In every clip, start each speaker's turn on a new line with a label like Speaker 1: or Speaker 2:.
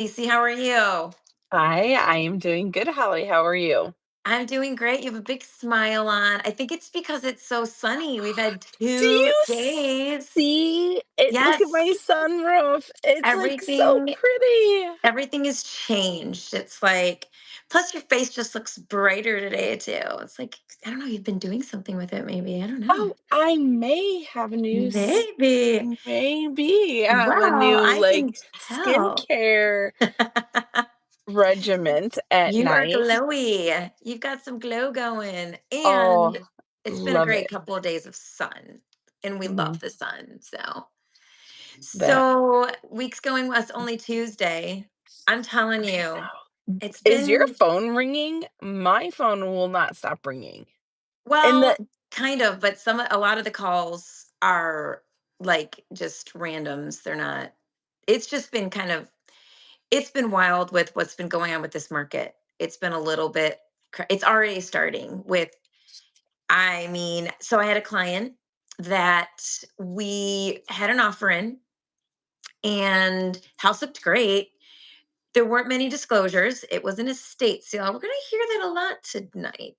Speaker 1: Lacey, how are you?
Speaker 2: Hi, I am doing good, Holly. How are you?
Speaker 1: I'm doing great. You have a big smile on. I think it's because it's so sunny. We've had
Speaker 2: Do
Speaker 1: 2
Speaker 2: you
Speaker 1: days.
Speaker 2: see it? Look at my
Speaker 1: Yes,
Speaker 2: sunroof. It's like so
Speaker 1: everything
Speaker 2: pretty.
Speaker 1: everything is changed. It's like plus your face just looks brighter today too. It's like, I don't know, you've been doing something with it maybe. I don't know.
Speaker 2: Oh, I may have a
Speaker 1: Maybe.
Speaker 2: maybe have a
Speaker 1: Wow,
Speaker 2: new
Speaker 1: I
Speaker 2: like
Speaker 1: can tell.
Speaker 2: skincare regiment at
Speaker 1: You are
Speaker 2: night.
Speaker 1: glowy. You've got some glow going,
Speaker 2: Oh,
Speaker 1: and it's been a
Speaker 2: love
Speaker 1: great
Speaker 2: it.
Speaker 1: couple of days of sun, and we love
Speaker 2: Mhm.
Speaker 1: the sun. So,
Speaker 2: That
Speaker 1: weeks going was only Tuesday. I'm telling
Speaker 2: I
Speaker 1: you,
Speaker 2: know.
Speaker 1: it's
Speaker 2: Is your
Speaker 1: been
Speaker 2: phone ringing? My phone will not stop ringing. And the
Speaker 1: well, kind of, but a lot of the calls are like just randoms. They're not. It's just been it's been wild with what's been going on with this market. It's been a little bit. It's already starting with so I had a client that we had an offer in, and house looked great. There weren't many disclosures. It was an estate sale. We're going to hear that a lot tonight.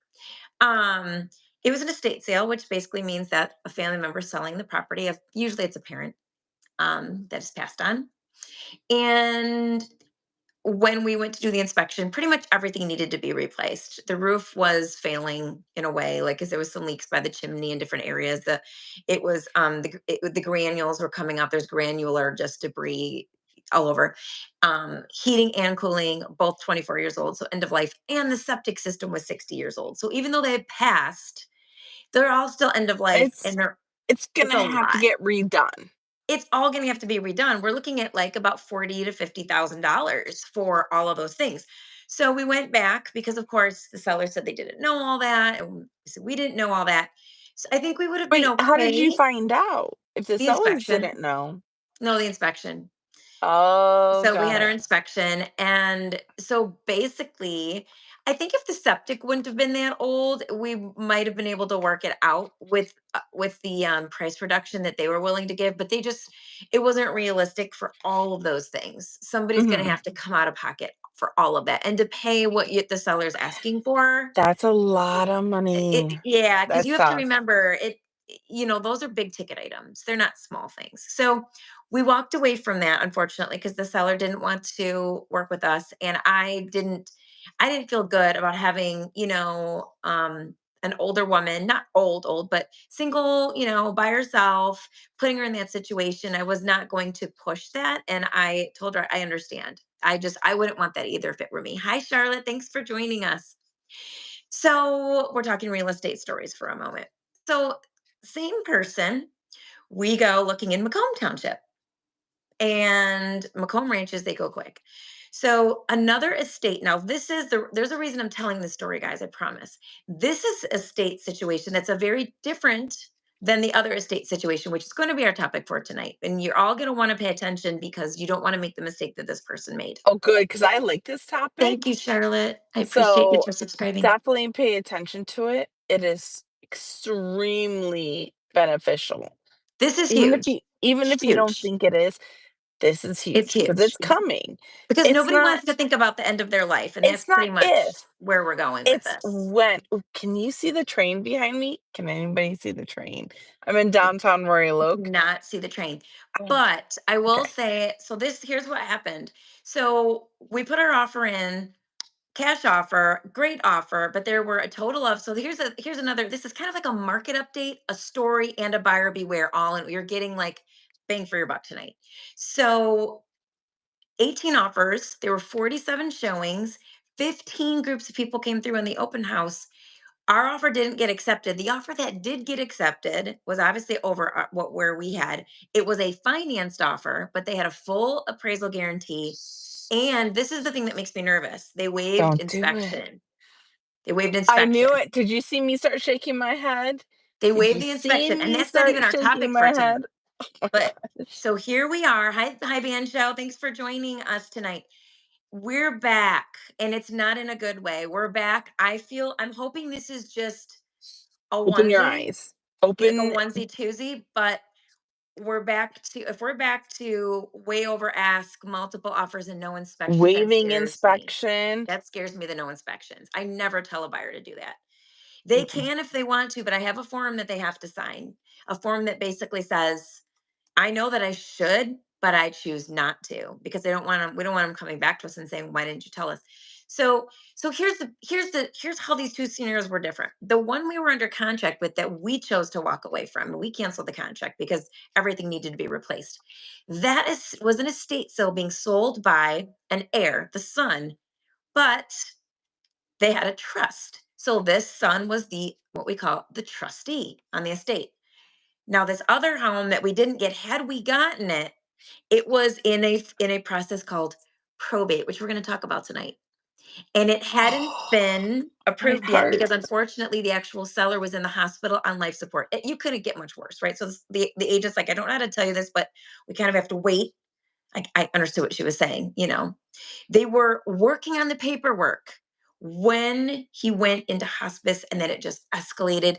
Speaker 1: Um, it was an estate sale, which basically means that a family member is selling the property. Of usually, it's a parent that is passed on. And when we went to do the inspection, pretty much everything needed to be replaced. The roof was failing in a way, like because there was some leaks by the chimney in different areas. The granules were coming up. There's granular just debris all over. Heating and cooling, both 24 years old, so end of life. And the septic system was 60 years old. So even though they had passed, they're all still end of life,
Speaker 2: it's
Speaker 1: and
Speaker 2: it's
Speaker 1: it's
Speaker 2: gonna
Speaker 1: a
Speaker 2: have to
Speaker 1: lot.
Speaker 2: get redone.
Speaker 1: It's all gonna have to be redone. We're looking at, like, about 40 to $50,000 for all of those things. So we went back because, of course, the seller said they didn't know all that, and we said we didn't know all that. So I think we would have been
Speaker 2: Wait, how did you
Speaker 1: okay.
Speaker 2: find out if the
Speaker 1: The
Speaker 2: sellers
Speaker 1: inspection.
Speaker 2: didn't know?
Speaker 1: No, the inspection.
Speaker 2: Oh,
Speaker 1: So we
Speaker 2: got
Speaker 1: had our
Speaker 2: it.
Speaker 1: inspection, and so basically, I think if the septic wouldn't have been that old, we might have been able to work it out with the price reduction that they were willing to give. But it wasn't realistic for all of those things. Somebody's going to
Speaker 2: Mhm.
Speaker 1: have to come out of pocket for all of that, and to pay what the seller's asking for.
Speaker 2: That's a lot of money.
Speaker 1: Yeah, because you
Speaker 2: That's
Speaker 1: have to
Speaker 2: tough.
Speaker 1: remember those are big ticket items. They're not small things. So we walked away from that, unfortunately, because the seller didn't want to work with us. And I didn't feel good about having, an older woman, not old, but single, by herself, putting her in that situation. I was not going to push that. And I told her, I understand. I wouldn't want that either if it were me. Hi, Charlotte. Thanks for joining us. So we're talking real estate stories for a moment. So, same person, we go looking in Macomb Township, and Macomb ranches, they go quick. So another estate. Now, there's a reason I'm telling this story, guys. I promise. This is a estate situation that's a very different than the other estate situation, which is going to be our topic for tonight. And you're all going to want to pay attention because you don't want to make the mistake that this person made.
Speaker 2: Oh, good, because I like this
Speaker 1: Thank you,
Speaker 2: topic.
Speaker 1: Charlotte. I appreciate you
Speaker 2: So
Speaker 1: for subscribing.
Speaker 2: definitely pay attention to it. It is extremely beneficial.
Speaker 1: This is
Speaker 2: Even if
Speaker 1: huge.
Speaker 2: you don't
Speaker 1: Huge.
Speaker 2: think it is, this is
Speaker 1: It's
Speaker 2: huge because
Speaker 1: huge.
Speaker 2: it's coming.
Speaker 1: Because
Speaker 2: It's
Speaker 1: nobody
Speaker 2: not
Speaker 1: wants to think about the end of their life, and that's
Speaker 2: it's not
Speaker 1: pretty much
Speaker 2: if,
Speaker 1: where we're going with
Speaker 2: it's
Speaker 1: this.
Speaker 2: when. Ooh, can you see the train behind me? Can anybody see the train? I'm in downtown where I
Speaker 1: I
Speaker 2: look.
Speaker 1: cannot see the train.
Speaker 2: Oh,
Speaker 1: But I will
Speaker 2: okay.
Speaker 1: say, so here's what happened. So we put our offer in, cash offer, great offer, but there were a total of so here's another, this is kind of like a market update, a story, and a buyer beware all and you're getting like bang for your buck tonight. So 18 offers, there were 47 showings, 15 groups of people came through in the open house. Our offer didn't get accepted. The offer that did get accepted was obviously over where we had. It was a financed offer, but they had a full appraisal guarantee. And this is the thing that makes me nervous. They waived
Speaker 2: Don't do it.
Speaker 1: inspection. They waived
Speaker 2: I knew
Speaker 1: inspection.
Speaker 2: it. Did you see me start shaking my head?
Speaker 1: They
Speaker 2: Did
Speaker 1: waived
Speaker 2: you
Speaker 1: the
Speaker 2: see
Speaker 1: inspection, and
Speaker 2: me
Speaker 1: that's not even
Speaker 2: start
Speaker 1: our
Speaker 2: shaking
Speaker 1: topic for
Speaker 2: my
Speaker 1: tonight.
Speaker 2: head? Oh my
Speaker 1: But
Speaker 2: gosh.
Speaker 1: so here we are. Hi, Ban Show. Thanks for joining us tonight. We're back, and it's not in a good way. We're back. I'm hoping this is just a
Speaker 2: Open your
Speaker 1: onesie,
Speaker 2: eyes.
Speaker 1: like a
Speaker 2: Open
Speaker 1: onesie twosie, but we're back to way over ask, multiple offers and no inspections, that
Speaker 2: Waiving
Speaker 1: scares me.
Speaker 2: inspection.
Speaker 1: That scares me, the no inspections. I never tell a buyer to do that. They
Speaker 2: Mm-mm.
Speaker 1: can if they want to, but I have a form that they have to sign. A form that basically says, I know that I should, but I choose not to because they don't want them. We don't want them coming back to us and saying, "Why didn't you tell us?" So, here's how these two scenarios were different. The one we were under contract with that we chose to walk away from, we canceled the contract because everything needed to be replaced. That is was an estate sale being sold by an heir, the son, but they had a trust. So this son was the what we call the trustee on the estate. Now, this other home that we didn't get, had we gotten it, it was in a process called probate, which we're going to talk about tonight. And it hadn't been
Speaker 2: My
Speaker 1: approved yet
Speaker 2: heart.
Speaker 1: because unfortunately the actual seller was in the hospital on life support. You couldn't get much worse, right? So the agent's like, I don't know how to tell you this, but we kind of have to wait. I understood what she was saying, you know. They were working on the paperwork when he went into hospice and then it just escalated.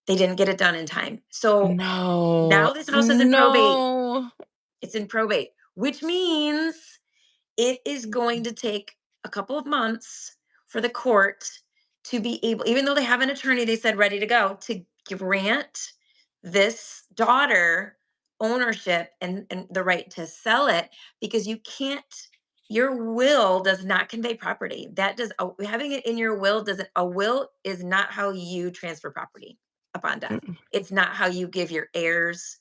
Speaker 1: They didn't get it done in time. So
Speaker 2: No.
Speaker 1: now this house is in probate.
Speaker 2: No.
Speaker 1: It's in probate, which means it is going to take a couple of months for the court to be able, even though they have an attorney, they said ready to go, to grant this daughter ownership and the right to sell it because you can't, your will does not convey property. That does, having it in your will doesn't, a will is not how you transfer property upon death.
Speaker 2: Mm-mm.
Speaker 1: It's not how you give your heirs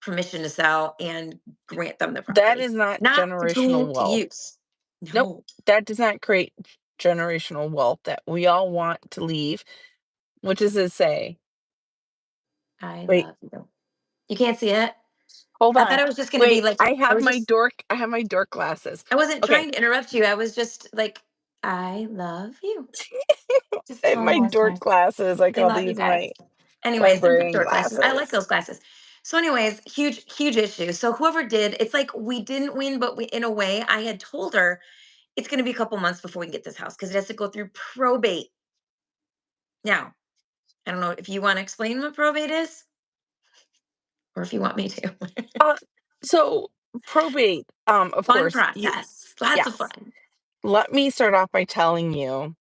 Speaker 1: permission to sell and grant them the
Speaker 2: That
Speaker 1: property.
Speaker 2: is not
Speaker 1: Not the
Speaker 2: generational
Speaker 1: tool to
Speaker 2: wealth.
Speaker 1: use.
Speaker 2: Nope.
Speaker 1: No,
Speaker 2: That does not create generational wealth that we all want to leave. What does it say?
Speaker 1: I
Speaker 2: Wait,
Speaker 1: love you. You can't see it?
Speaker 2: hold
Speaker 1: I thought
Speaker 2: on.
Speaker 1: it was just gonna be
Speaker 2: Wait,
Speaker 1: like
Speaker 2: I have my dork glasses.
Speaker 1: I wasn't
Speaker 2: Okay.
Speaker 1: trying to interrupt you. I was just like, "I love you."
Speaker 2: I
Speaker 1: Just
Speaker 2: have
Speaker 1: one
Speaker 2: my
Speaker 1: more
Speaker 2: dork
Speaker 1: time.
Speaker 2: glasses. I
Speaker 1: We
Speaker 2: call
Speaker 1: love you
Speaker 2: these
Speaker 1: guys.
Speaker 2: my
Speaker 1: Anyways, they're good
Speaker 2: librarian
Speaker 1: door glasses. I like
Speaker 2: glasses.
Speaker 1: those glasses. So anyways, huge issue. So whoever did, it's like we didn't win, but we in a way, I had told her it's gonna be a couple months before we can get this house because it has to go through probate. Now, I don't know if you wanna explain what probate is or if you want me to.
Speaker 2: Uh, so probate, of
Speaker 1: Fun
Speaker 2: course, you
Speaker 1: process. Lots of
Speaker 2: yes.
Speaker 1: fun.
Speaker 2: Let me start off by telling you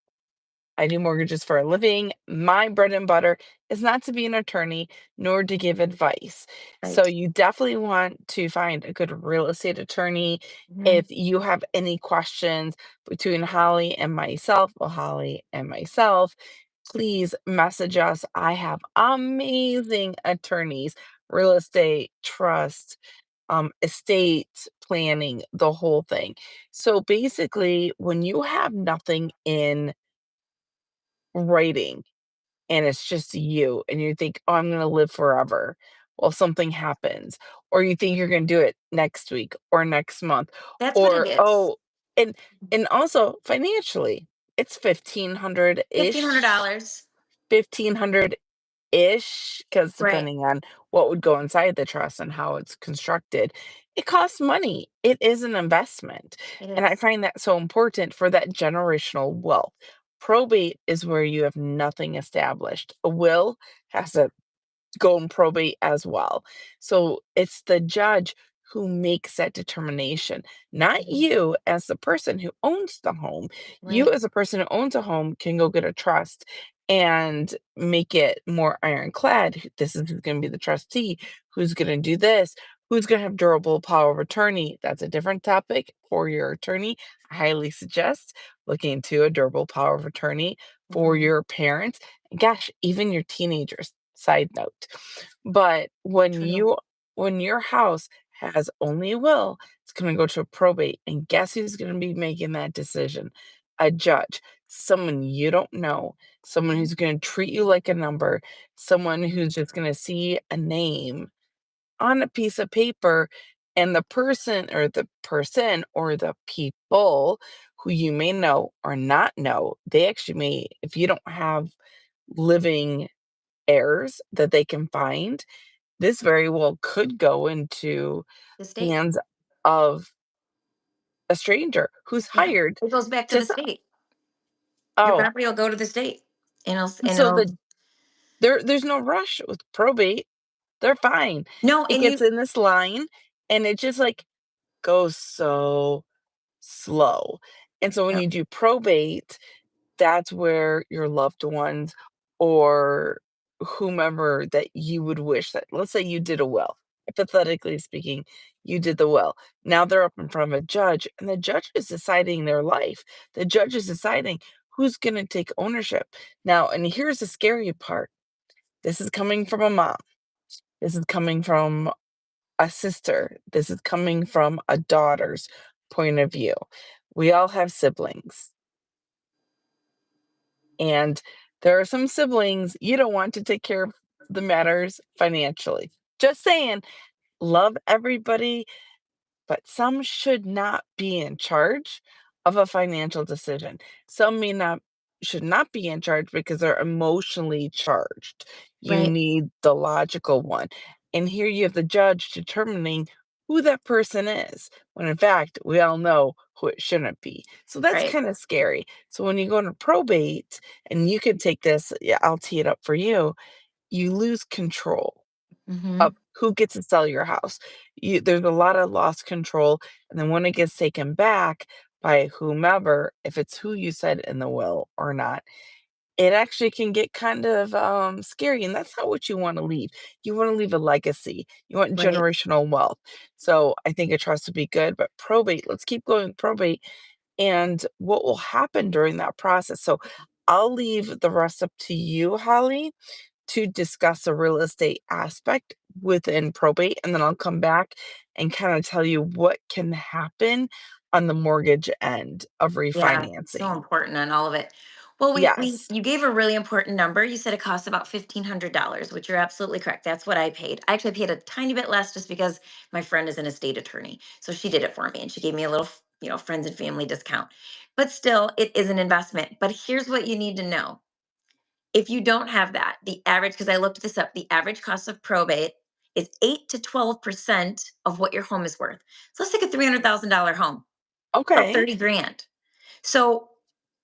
Speaker 2: I do mortgages for a living. My bread and butter is not to be an attorney nor to give advice. So
Speaker 1: Right.
Speaker 2: you definitely want to find a good real estate attorney.
Speaker 1: Mhm.
Speaker 2: If you have any questions between Holly and myself, well, Holly and myself, please message us. I have amazing attorneys, real estate, trust, estate planning, the whole thing. So basically, when you have nothing in writing and it's just you and you think, "Oh, I'm gonna live forever." Well, something happens, or you think you're gonna do it next week or next month,
Speaker 1: That's what it
Speaker 2: or,
Speaker 1: is.
Speaker 2: oh, and also financially, it's 1,500-ish,
Speaker 1: $1,500.
Speaker 2: 1,500-ish, because
Speaker 1: Right.
Speaker 2: depending on what would go inside the trust and how it's constructed, it costs money. It is an investment,
Speaker 1: It
Speaker 2: and I
Speaker 1: is.
Speaker 2: find that so important for that generational wealth. Probate is where you have nothing established. A will has to go in probate as well. So it's the judge who makes that determination, not
Speaker 1: Mhm.
Speaker 2: you as the person who owns the home. You
Speaker 1: Right.
Speaker 2: as a person who owns a home can go get a trust and make it more ironclad. This is who's going to be the trustee, who's going to do this, who's going to have durable power of attorney. That's a different topic for your attorney. I highly suggest looking into a durable power of attorney for
Speaker 1: Mhm.
Speaker 2: your parents. Gosh, even your teenagers. Side note. But when
Speaker 1: True.
Speaker 2: your house has only a will, it's gonna go to a probate, and guess who's gonna be making that decision? A judge, someone you don't know, someone
Speaker 1: Mhm.
Speaker 2: who's gonna treat you like a number, someone who's just gonna see a name on a piece of paper, and the people who you may know or not know, they actually may, if you don't have living heirs that they can find, this very well could go into
Speaker 1: The state.
Speaker 2: hands of a stranger who's
Speaker 1: Yeah.
Speaker 2: hired
Speaker 1: It goes back to
Speaker 2: to
Speaker 1: the
Speaker 2: sell.
Speaker 1: state. Your
Speaker 2: Oh,
Speaker 1: property will go to the state and
Speaker 2: so
Speaker 1: it'll
Speaker 2: there's no rush with probate. They're fine.
Speaker 1: No,
Speaker 2: It
Speaker 1: and
Speaker 2: gets
Speaker 1: you
Speaker 2: in this line, and it just, like, goes so slow. And so when
Speaker 1: Yep,
Speaker 2: you do probate, that's where your loved ones or whomever that you would wish that, let's say you did a will, hypothetically speaking, you did the will. Now they're up in front of a judge, and the judge is deciding their life. The judge is deciding who's going to take ownership. Now, and here's the scary part. This is coming from a mom. This is coming from a sister. This is coming from a daughter's point of view. We all have siblings. And there are some siblings you don't want to take care of the matters financially. Just saying, love everybody, but some should not be in charge of a financial decision. Some may not should not be in charge because they're emotionally charged. You
Speaker 1: right,
Speaker 2: need the logical one. And here you have the judge determining who that person is, when in fact, we all know who it shouldn't be. So that's
Speaker 1: right.
Speaker 2: kind of scary. So when you go into probate, and you can take this, yeah, I'll tee it up for you, you lose control of
Speaker 1: Mhm.
Speaker 2: who gets to sell your house. There's a lot of lost control, and then when it gets taken back by whomever, if it's who you said in the will or not, it actually can get kind of scary, and that's not what you want to leave. You want to leave a legacy. You want
Speaker 1: Right.
Speaker 2: generational wealth. So I think a trust would be good, but probate, let's keep going with probate and what will happen during that process. So I'll leave the rest up to you, Holly, to discuss the real estate aspect within probate, and then I'll come back and kind of tell you what can happen on the mortgage end of
Speaker 1: Yeah, so
Speaker 2: refinancing.
Speaker 1: important on all of it. Well, we
Speaker 2: Yes.
Speaker 1: you gave a really important number. You said it costs about $1,500, which you're absolutely correct. That's what I paid. I actually paid a tiny bit less just because my friend is an estate attorney. So she did it for me and she gave me a little, friends and family discount. But still, it is an investment. But here's what you need to know. If you don't have that, the average, because I looked this up, the average cost of probate is 8 to 12% of what your home is worth. So let's take a $300,000 home, about
Speaker 2: Okay.
Speaker 1: 30 grand. So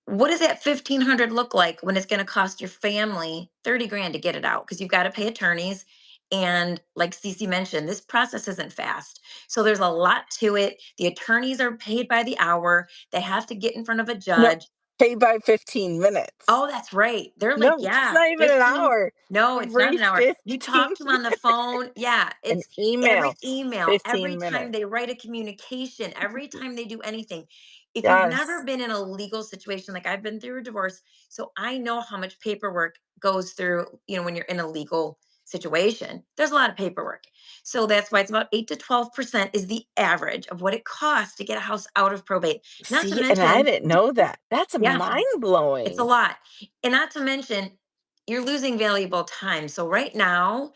Speaker 1: what does that 1,500 look like when it's going to cost your family 30 grand to get it out? Because you've got to pay attorneys. And like Cece mentioned, this process isn't fast. So there's a lot to it. The attorneys are paid by the hour. They have to get in front of a
Speaker 2: No,
Speaker 1: judge.
Speaker 2: pay by 15 minutes.
Speaker 1: Oh, that's right. They're like,
Speaker 2: No, it's
Speaker 1: yeah,
Speaker 2: not even an
Speaker 1: 15.
Speaker 2: hour.
Speaker 1: No, it's not
Speaker 2: Every
Speaker 1: an hour. You
Speaker 2: 15
Speaker 1: talk to them on the phone. Yeah,
Speaker 2: an
Speaker 1: it's every
Speaker 2: email,
Speaker 1: email, every
Speaker 2: 15
Speaker 1: time
Speaker 2: minutes.
Speaker 1: they write a communication, every time they do anything. If you've never
Speaker 2: Yes.
Speaker 1: been in a legal situation, like I've been through a divorce, so I know how much paperwork goes through, when you're in a legal situation. There's a lot of paperwork. So that's why it's about 8 to 12% is the average of what it costs to get a house out of probate. Not to
Speaker 2: See, and I
Speaker 1: mention,
Speaker 2: didn't know that. That's
Speaker 1: yeah, it's a
Speaker 2: mind-blowing.
Speaker 1: lot. And not to mention, you're losing valuable time. So right now,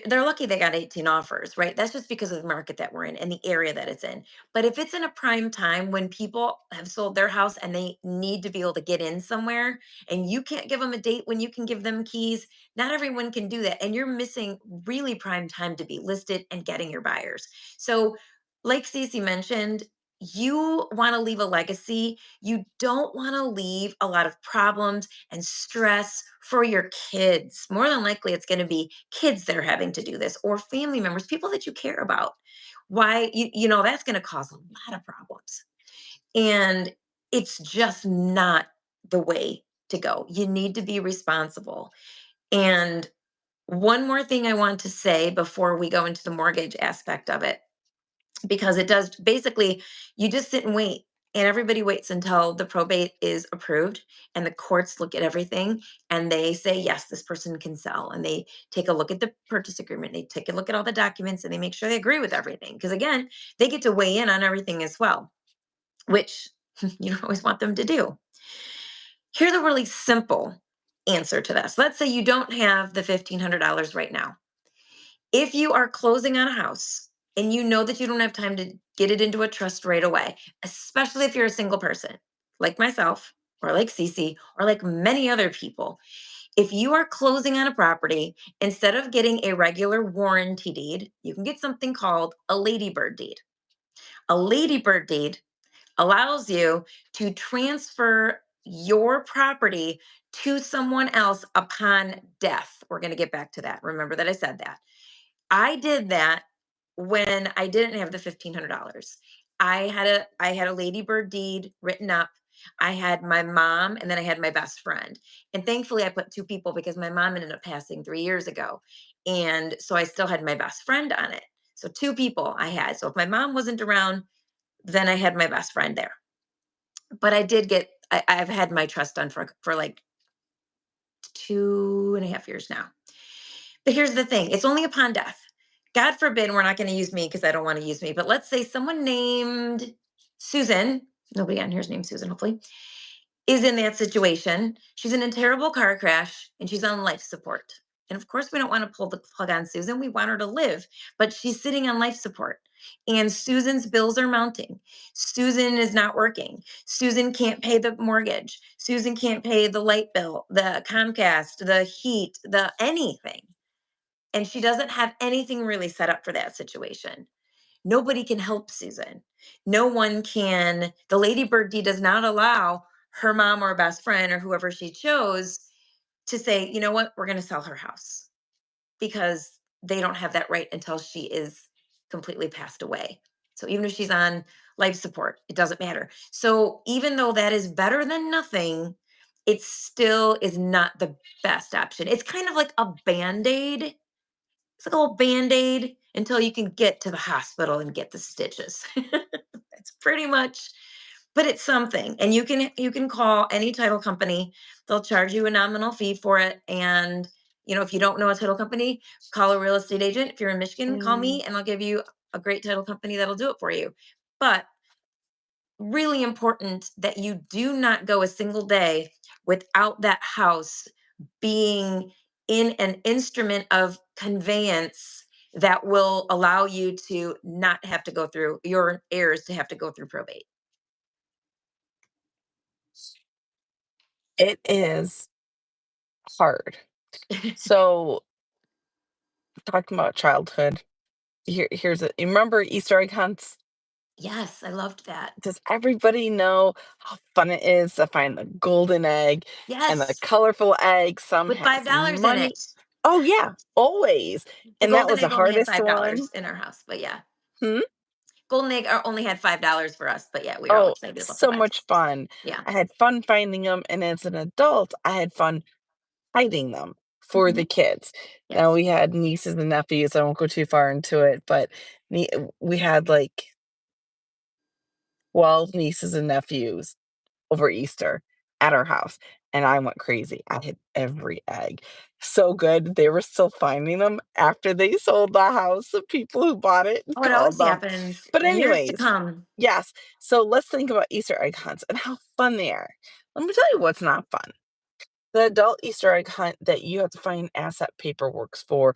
Speaker 1: they're lucky they got 18 offers, right? That's just because of the market that we're in and the area that it's in. But if it's in a prime time when people have sold their house and they need to be able to get in somewhere, and you can't give them a date when you can give them keys, not everyone can do that. And you're missing really prime time to be listed and getting your buyers. So, like Cece mentioned, you want to leave a legacy. You don't want to leave a lot of problems and stress for your kids. More than likely, it's going to be kids that are having to do this or family members, people that you care about. Why, that's going to cause a lot of problems. And it's just not the way to go. You need to be responsible. And one more thing I want to say before we go into the mortgage aspect of it, because it does basically, you just sit and wait, and everybody waits until the probate is approved and the courts look at everything and they say yes, this person can sell, and they take a look at the purchase agreement, they take a look at all the documents, and they make sure they agree with everything, because again, they get to weigh in on everything as well, which you don't always want them to do. Here's a really simple answer to this. Let's say you don't have the $1,500 right now. If you are closing on a house and you know that you don't have time to get it into a trust right away, especially if you're a single person like myself or like Cece or like many other people, if you are closing on a property, instead of getting a regular warranty deed, you can get something called a ladybird deed. A ladybird deed allows you to transfer your property to someone else upon death. We're going to get back to that. Remember that I said that. I did that when I didn't have the $1,500. I had a ladybird deed written up. I had my mom and then I had my best friend. And thankfully I put two people because my mom ended up passing 3 years ago. And so I still had my best friend on it. So two people I had. So if my mom wasn't around, then I had my best friend there. But I've had my trust done for like 2.5 years now. But here's the thing, it's only upon death. God forbid we're not going to use me because I don't want to use me. But let's say someone named Susan, nobody on here is named Susan, hopefully, is in that situation. She's in a terrible car crash and she's on life support. And of course, we don't want to pull the plug on Susan. We want her to live, but she's sitting on life support. And Susan's bills are mounting. Susan is not working. Susan can't pay the mortgage. Susan can't pay the light bill, the Comcast, the heat, the anything. And she doesn't have anything really set up for that situation. Nobody can help Susan. No one can. The Ladybird deed does not allow her mom or best friend or whoever she chose to say, you know what, we're going to sell her house because they don't have that right until she is completely passed away. So even if she's on life support, it doesn't matter. So even though that is better than nothing, it still is not the best option. It's kind of like a band aid. It's like a little Band-Aid until you can get to the hospital and get the stitches. That's pretty much, but it's something. And you can call any title company. They'll charge you a nominal fee for it. And if you don't know a title company, call a real estate agent. If you're in Michigan, call
Speaker 2: Mm.
Speaker 1: me and I'll give you a great title company that'll do it for you. But really important that you do not go a single day without that house being in an instrument of conveyance that will allow you to not have to go through your heirs to have to go through probate.
Speaker 2: It is hard. So, talking about childhood, here's a you remember Easter egg hunts?
Speaker 1: Yes, I loved that.
Speaker 2: Does everybody know how fun it is to find the golden egg and the
Speaker 1: Yes,
Speaker 2: colorful egg? Some
Speaker 1: with
Speaker 2: has
Speaker 1: $5 in
Speaker 2: money.
Speaker 1: it.
Speaker 2: Oh, yeah, always.
Speaker 1: The
Speaker 2: And that
Speaker 1: golden
Speaker 2: was the
Speaker 1: egg only had
Speaker 2: hardest
Speaker 1: $5
Speaker 2: one.
Speaker 1: in our house, but yeah.
Speaker 2: Hmm?
Speaker 1: Golden egg only had $5 for us, but yeah, we were all
Speaker 2: Oh,
Speaker 1: excited about the
Speaker 2: so much
Speaker 1: $5.
Speaker 2: fun.
Speaker 1: Yeah.
Speaker 2: I had fun finding them, and as an adult, I had fun hiding them for the
Speaker 1: Mhm.
Speaker 2: kids. Now
Speaker 1: Yes.
Speaker 2: we had nieces and nephews, I won't go too far into it, but we had, like, 12 nieces and nephews over Easter at our house, and I went crazy. I hid every egg. So good, they were still finding them after they sold the house, the people who bought it
Speaker 1: Oh, it
Speaker 2: called
Speaker 1: always
Speaker 2: them.
Speaker 1: happens.
Speaker 2: But
Speaker 1: Years to
Speaker 2: anyways,
Speaker 1: come.
Speaker 2: yes, so let's think about Easter egg hunts and how fun they are. Let me tell you what's not fun. The adult Easter egg hunt that you have to find asset paperworks for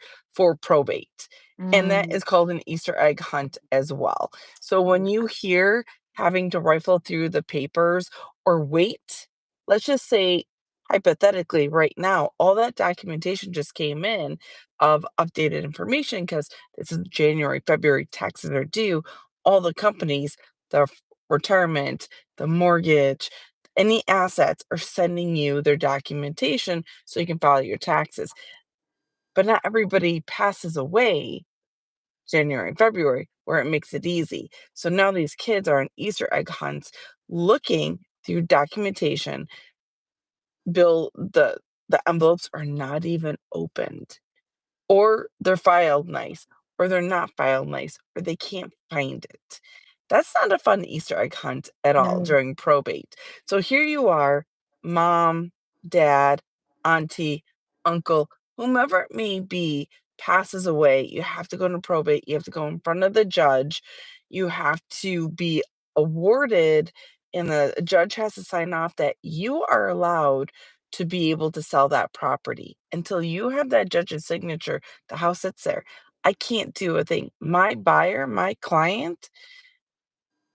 Speaker 2: probate, and that
Speaker 1: Mm,
Speaker 2: is called an Easter egg hunt as well. So when you hear having to rifle through the papers or wait, let's just say hypothetically right now, all that documentation just came in of updated information because this is January, February, taxes are due. All the companies, the retirement, the mortgage, any assets are sending you their documentation so you can file your taxes. But not everybody passes away January and February where it makes it easy. So now these kids are on Easter egg hunts looking through documentation. The envelopes are not even opened, or they're filed nice, or they're not filed nice, or they can't find it. That's not a fun Easter egg hunt at all
Speaker 1: no.
Speaker 2: during probate. So here you are, mom, dad, auntie, uncle, whomever it may be, passes away. You have to go to probate. You have to go in front of the judge. You have to be awarded, and the judge has to sign off that you are allowed to be able to sell that property. Until you have that judge's signature, the house sits there. I can't do a thing. My buyer, my client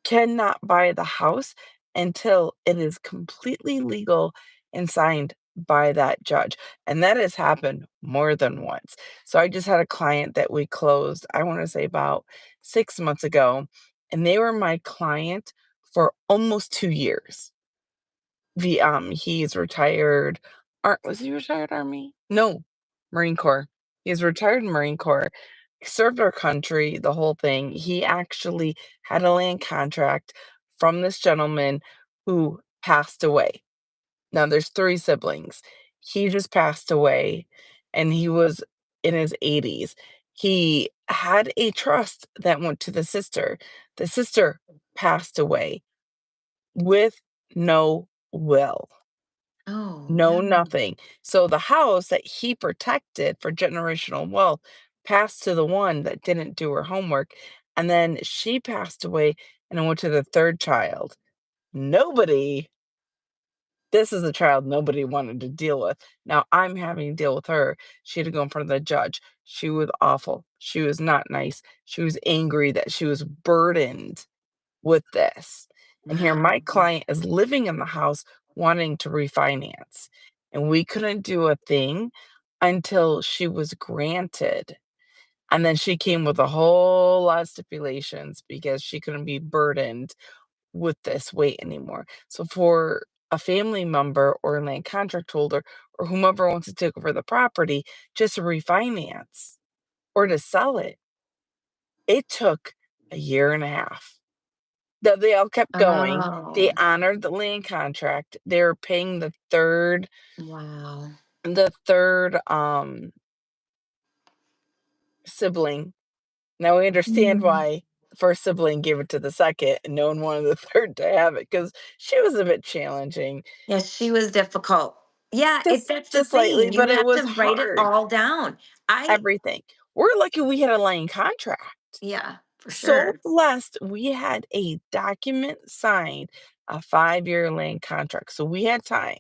Speaker 2: cannot buy the house until it is completely legal and signed by that judge. And that has happened more than once. So I just had a client that we closed, I want to say about 6 months ago, and they were my client for almost 2 years. He's retired Was he retired Army? No, Marine Corps. He's retired Marine Corps, served our country, the whole thing. He actually had a land contract from this gentleman who passed away. Now there's 3 siblings. He just passed away, and he was in his 80s. He had a trust that went to the sister. The sister passed away with no will.
Speaker 1: Oh,
Speaker 2: No,
Speaker 1: no.
Speaker 2: nothing. So the house that he protected for generational wealth passed to the one that didn't do her homework, and then she passed away, and it went to the 3rd child. Nobody This is a child nobody wanted to deal with. Now I'm having to deal with her. She had to go in front of the judge. She was awful. She was not nice. She was angry that she was burdened with this. And here
Speaker 1: Wow.
Speaker 2: my client is living in the house wanting to refinance. And we couldn't do a thing until she was granted. And then she came with a whole lot of stipulations because she couldn't be burdened with this weight anymore. So for a family member or a land contract holder or whomever wants to take over the property just to refinance or to sell it, it took a year and a half. They all kept going. They
Speaker 1: Oh,
Speaker 2: honored the land contract. They're paying
Speaker 1: wow.
Speaker 2: the third sibling. Now we understand
Speaker 1: Mm.
Speaker 2: why the first sibling gave it to the second and no one wanted the third to have it because she was a bit challenging.
Speaker 1: Yes, she was difficult. Yeah,
Speaker 2: Just
Speaker 1: that's the
Speaker 2: just lightly,
Speaker 1: thing. You
Speaker 2: but it
Speaker 1: have
Speaker 2: was
Speaker 1: to write it
Speaker 2: hard,
Speaker 1: all down. I
Speaker 2: everything. We're lucky we had a land contract.
Speaker 1: Yeah, for
Speaker 2: So
Speaker 1: sure.
Speaker 2: blessed we had a document signed, a 5-year land contract, so we had time.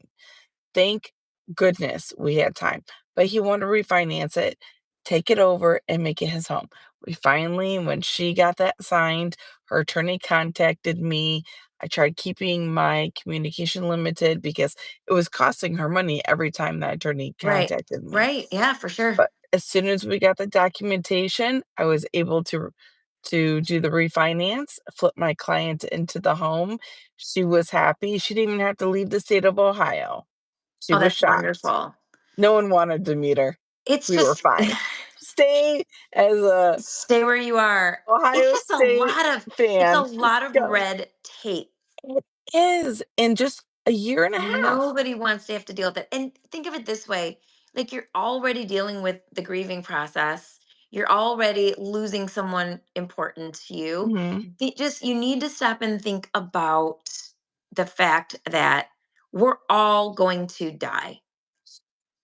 Speaker 2: Thank goodness we had time. But he wanted to refinance it, take it over, and make it his home. We finally, when she got that signed, her attorney contacted me. I tried keeping my communication limited because it was costing her money every time that attorney
Speaker 1: Right.
Speaker 2: contacted me.
Speaker 1: Right. Yeah, for sure.
Speaker 2: But as soon as we got the documentation, I was able to do the refinance, flip my client into the home. She was happy. She didn't even have to leave the state of Ohio. She
Speaker 1: Oh,
Speaker 2: was
Speaker 1: that's
Speaker 2: shocked.
Speaker 1: wonderful.
Speaker 2: No one wanted to meet her.
Speaker 1: It's
Speaker 2: We were
Speaker 1: just
Speaker 2: fine. Stay as a
Speaker 1: stay where you are. It's
Speaker 2: Ohio
Speaker 1: just
Speaker 2: State
Speaker 1: it's a
Speaker 2: fan. Just
Speaker 1: lot of
Speaker 2: go.
Speaker 1: red tape.
Speaker 2: It is in just a year and a half.
Speaker 1: Nobody wants to have to deal with it. And think of it this way, like you're already dealing with the grieving process. You're already losing someone important to you.
Speaker 2: Mhm.
Speaker 1: You need to stop and think about the fact that we're all going to die.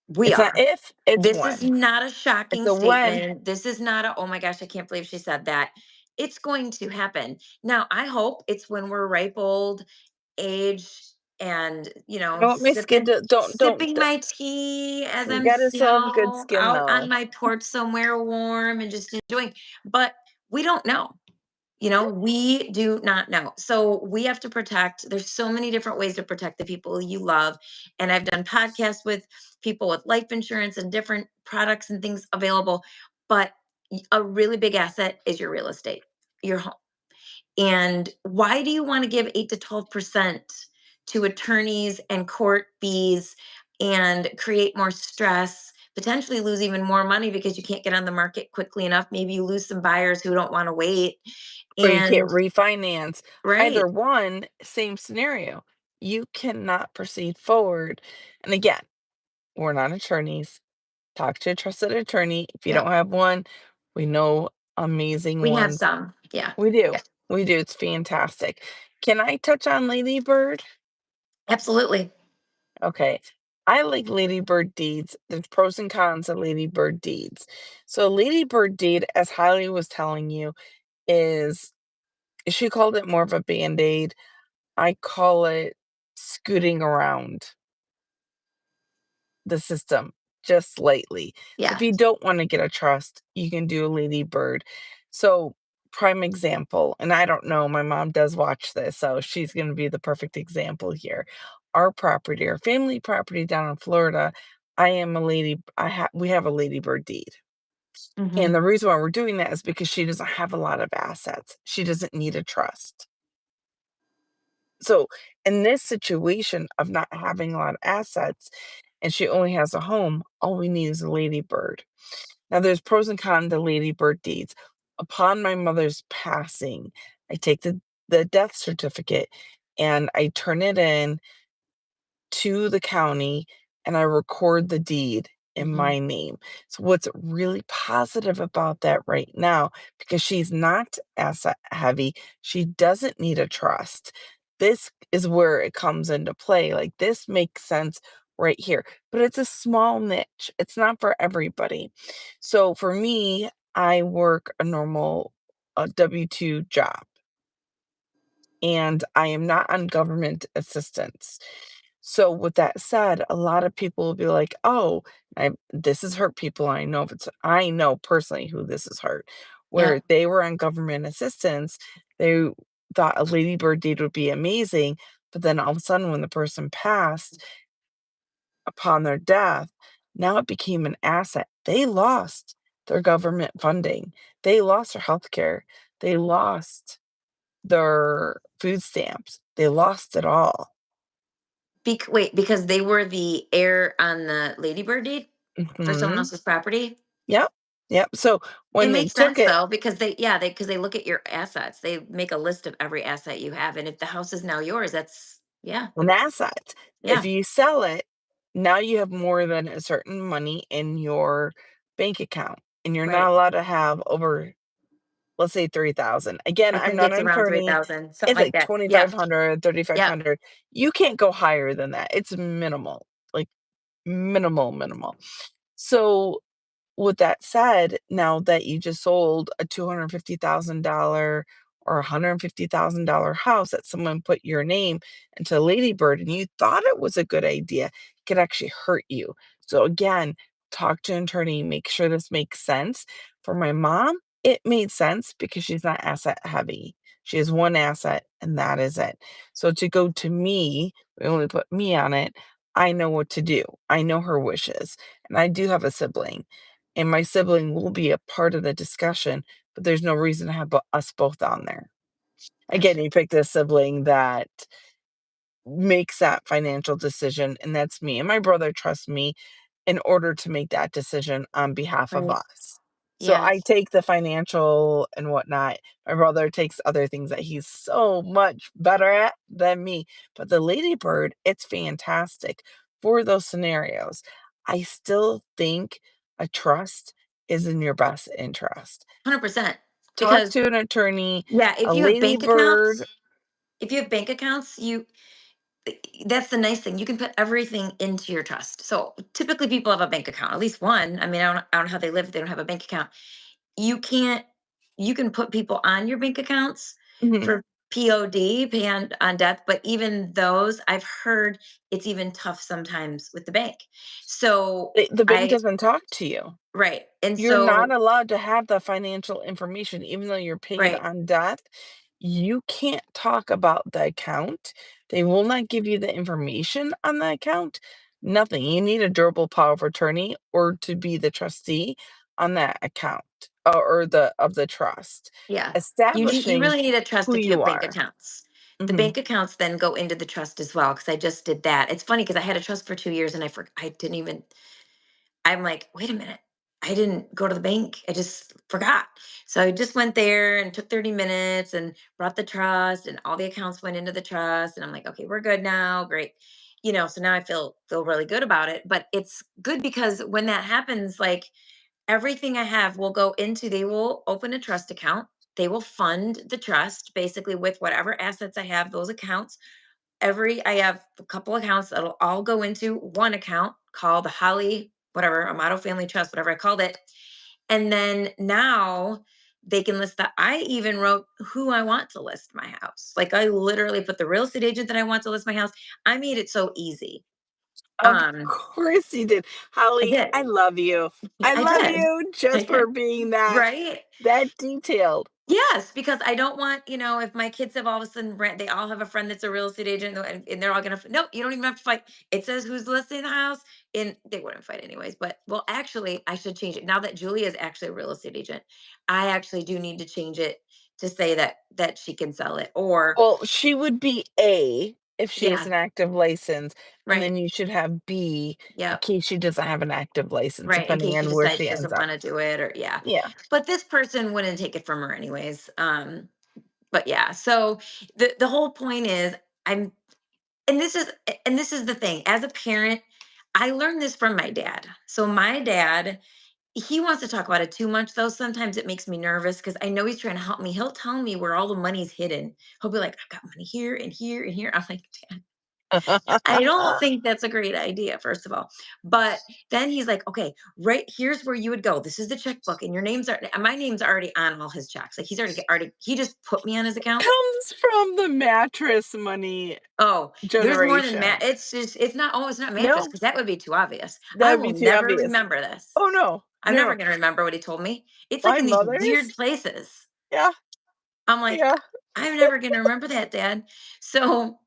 Speaker 1: We
Speaker 2: It's not
Speaker 1: are.
Speaker 2: if, it's
Speaker 1: This is
Speaker 2: when.
Speaker 1: not a
Speaker 2: It's
Speaker 1: shocking
Speaker 2: a when.
Speaker 1: statement. This is not a, oh my gosh, I can't believe she said that. It's going to happen. Now, I hope it's when we're ripe old age and,
Speaker 2: I want my skin to don't
Speaker 1: sipping my tea as
Speaker 2: you
Speaker 1: I'm,
Speaker 2: gotta still have good skin
Speaker 1: out on
Speaker 2: though.
Speaker 1: my porch somewhere warm and just enjoying. But we don't know. We do not know. So we have to protect. There's so many different ways to protect the people you love. And I've done podcasts with people with life insurance and different products and things available. But a really big asset is your real estate, your home. And why do you want to give 8 to 12% to attorneys and court fees and create more stress, potentially lose even more money because you can't get on the market quickly enough? Maybe you lose some buyers who don't want to wait.
Speaker 2: Or you can't
Speaker 1: And
Speaker 2: refinance.
Speaker 1: right.
Speaker 2: Either one, same scenario. You cannot proceed forward. And again, we're not attorneys. Talk to a trusted attorney. If you
Speaker 1: Yep.
Speaker 2: don't have one, we know amazing
Speaker 1: We have
Speaker 2: ones.
Speaker 1: some. Yeah.
Speaker 2: We do.
Speaker 1: Yeah.
Speaker 2: We do. It's fantastic. Can I touch on Ladybird?
Speaker 1: Absolutely.
Speaker 2: Okay. I like Ladybird deeds. There's pros and cons of Ladybird deeds. So, Ladybird deed, as Holly was telling you, is she called it more of a band aid. I call it scooting around the system just slightly. So if
Speaker 1: Yeah.
Speaker 2: you don't want to get a trust, you can do a ladybird. So prime example, and I don't know, my mom does watch this, so she's going to be the perfect example here. Our property, our family property down in Florida, we have a ladybird deed. And
Speaker 1: Hmm.
Speaker 2: the reason why we're doing that is because she doesn't have a lot of assets. She doesn't need a trust. So in this situation of not having a lot of assets, and she only has a home, all we need is a ladybird. Now, there's pros and cons to ladybird deeds. Upon my mother's passing, I take the death certificate and I turn it in to the county and I record the deed in
Speaker 1: Mhm.
Speaker 2: my name. So what's really positive about that right now, because she's not asset heavy, she doesn't need a trust. This is where it comes into play. Like this makes sense right here, but it's a small niche. It's not for everybody. So for me, I work a normal W-2 job and I am not on government assistance. So with that said, a lot of people will be like, "Oh, this has hurt people." I know personally who this has hurt, where
Speaker 1: Yep.
Speaker 2: they were on government assistance, they thought a ladybird deed would be amazing, but then all of a sudden when the person passed upon their death, now it became an asset. They lost their government funding. They lost their health care. They lost their food stamps. They lost it all.
Speaker 1: Wait, because they were the heir on the ladybird deed for someone
Speaker 2: Mhm.
Speaker 1: else's property?
Speaker 2: Yep, yep. So
Speaker 1: It
Speaker 2: when they
Speaker 1: makes
Speaker 2: took
Speaker 1: sense
Speaker 2: it
Speaker 1: though, because they look at your assets. They make a list of every asset you have, and if the house is now yours, that's yeah,
Speaker 2: an asset, if
Speaker 1: yeah,
Speaker 2: you sell it, now you have more than a certain money in your bank account, and you're not
Speaker 1: right.
Speaker 2: allowed to have over, let's say, 3,000. Again,
Speaker 1: I
Speaker 2: I'm
Speaker 1: think
Speaker 2: not
Speaker 1: it's
Speaker 2: an
Speaker 1: around
Speaker 2: attorney.
Speaker 1: 3,000, something
Speaker 2: It's
Speaker 1: like
Speaker 2: like
Speaker 1: that. Yep,
Speaker 2: 2,500,
Speaker 1: yep,
Speaker 2: 3,500. You can't go higher than that. It's minimal, like minimal. So with that said, now that you just sold a $250,000 or $150,000 house that someone put your name into Ladybird and you thought it was a good idea, it could actually hurt you. So again, talk to an attorney, make sure this makes sense. For my mom, it made sense because she's not asset heavy. She has one asset and that is it. So to go to me, we only put me on it. I know what to do. I know her wishes. And I do have a sibling and my sibling will be a part of the discussion, but there's no reason to have us both on there. Again,
Speaker 1: gotcha.
Speaker 2: you picked a sibling that makes that financial decision, and that's me. And my brother trusts me in order to make that decision on behalf of
Speaker 1: Right.
Speaker 2: us. So I
Speaker 1: Yes,
Speaker 2: take the financial and whatnot. My brother takes other things that he's so much better at than me. But the ladybird, it's fantastic for those scenarios. I still think a trust is in your best interest.
Speaker 1: 100%.
Speaker 2: Talk
Speaker 1: Because
Speaker 2: to an attorney.
Speaker 1: yeah,
Speaker 2: A ladybird.
Speaker 1: if you have bank accounts, that's the nice thing. You can put everything into your trust. So typically people have a bank account, at least one. I mean, I don't know how they live if they don't have a bank account. You can't you can put people on your bank accounts
Speaker 2: Mhm.
Speaker 1: for POD, pay on death, but even those I've heard it's even tough sometimes with the bank. So
Speaker 2: The bank
Speaker 1: I
Speaker 2: doesn't talk to you.
Speaker 1: right. And
Speaker 2: You're not
Speaker 1: so
Speaker 2: allowed to have the financial information even though you're paid
Speaker 1: right.
Speaker 2: on death. You can't talk about the account. They will not give you the information on the account. Nothing. You need a durable power of attorney or to be the trustee on that account or the of the trust.
Speaker 1: Yeah. You
Speaker 2: Establishing
Speaker 1: really need a trust
Speaker 2: who
Speaker 1: if you
Speaker 2: you
Speaker 1: have bank
Speaker 2: are.
Speaker 1: accounts. The
Speaker 2: Mhm.
Speaker 1: bank accounts then go into the trust as well because I just did that. It's funny because I had a trust for 2 years and I didn't even I'm like, "Wait a minute. I didn't go to the bank. I just forgot." So I just went there and took 30 minutes and brought the trust and all the accounts went into the trust and I'm like, "Okay, we're good now. Great." So now I feel really good about it, but it's good because when that happens like everything I have will go into they will open a trust account. They will fund the trust basically with whatever assets I have, those accounts. I have a couple accounts that'll all go into one account called the Holly, whatever, Amato Family Trust, whatever I called it. And then now they can list that. I even wrote who I want to list my house. Like I literally put the real estate agent that I want to list my house. I made it so easy.
Speaker 2: Of
Speaker 1: Um,
Speaker 2: course you did.
Speaker 1: I
Speaker 2: Holly,
Speaker 1: did.
Speaker 2: I love you. I
Speaker 1: I
Speaker 2: love
Speaker 1: did.
Speaker 2: you
Speaker 1: I
Speaker 2: just for
Speaker 1: did.
Speaker 2: being that
Speaker 1: Right?
Speaker 2: detailed.
Speaker 1: Yes, because I don't want, if my kids have all of a sudden they all have a friend that's a real estate agent and they're all gonna nope, you don't even have to fight. It says who's listing the house, and they wouldn't fight anyways. But well, actually, I should change it now that Julie is actually a real estate agent. I actually do need to change it to say that she can sell it. Or
Speaker 2: Well, she would be A. if she has
Speaker 1: Yeah,
Speaker 2: an active license, and
Speaker 1: right.
Speaker 2: then you should have B in
Speaker 1: Yep.
Speaker 2: case she doesn't have an active license,
Speaker 1: Right, in
Speaker 2: depending
Speaker 1: case she
Speaker 2: on where
Speaker 1: decides
Speaker 2: she
Speaker 1: she
Speaker 2: ends
Speaker 1: doesn't
Speaker 2: up.
Speaker 1: wanna do it or yeah.
Speaker 2: Yeah.
Speaker 1: But this person wouldn't take it from her anyways, but yeah, so the whole point is I'm and this is the thing, as a parent, I learned this from my dad. So my dad, he wants to talk about it too much though, sometimes it makes me nervous because I know he's trying to help me. He'll tell me where all the money's hidden. He'll be like, "I've got money here and here and here." I'm like, "Dad, I don't think that's a great idea, first of all." But then he's like, "Okay, right here's where you would go. This is the checkbook, and your name's are my name's already on all his checks. Like he's already he just put me on his account.
Speaker 2: Comes from the mattress money
Speaker 1: Oh, there's more than
Speaker 2: generation.
Speaker 1: it's just it's not oh, it's not mattress
Speaker 2: No,
Speaker 1: because that would be too obvious. I
Speaker 2: that'd
Speaker 1: will
Speaker 2: be too
Speaker 1: never
Speaker 2: obvious.
Speaker 1: remember this.
Speaker 2: Oh, no,
Speaker 1: I'm never
Speaker 2: no.
Speaker 1: gonna remember what he told me. It's like
Speaker 2: My
Speaker 1: in these weird
Speaker 2: mother's
Speaker 1: places.
Speaker 2: yeah,
Speaker 1: I'm like,
Speaker 2: yeah.
Speaker 1: I'm never gonna remember that, Dad. So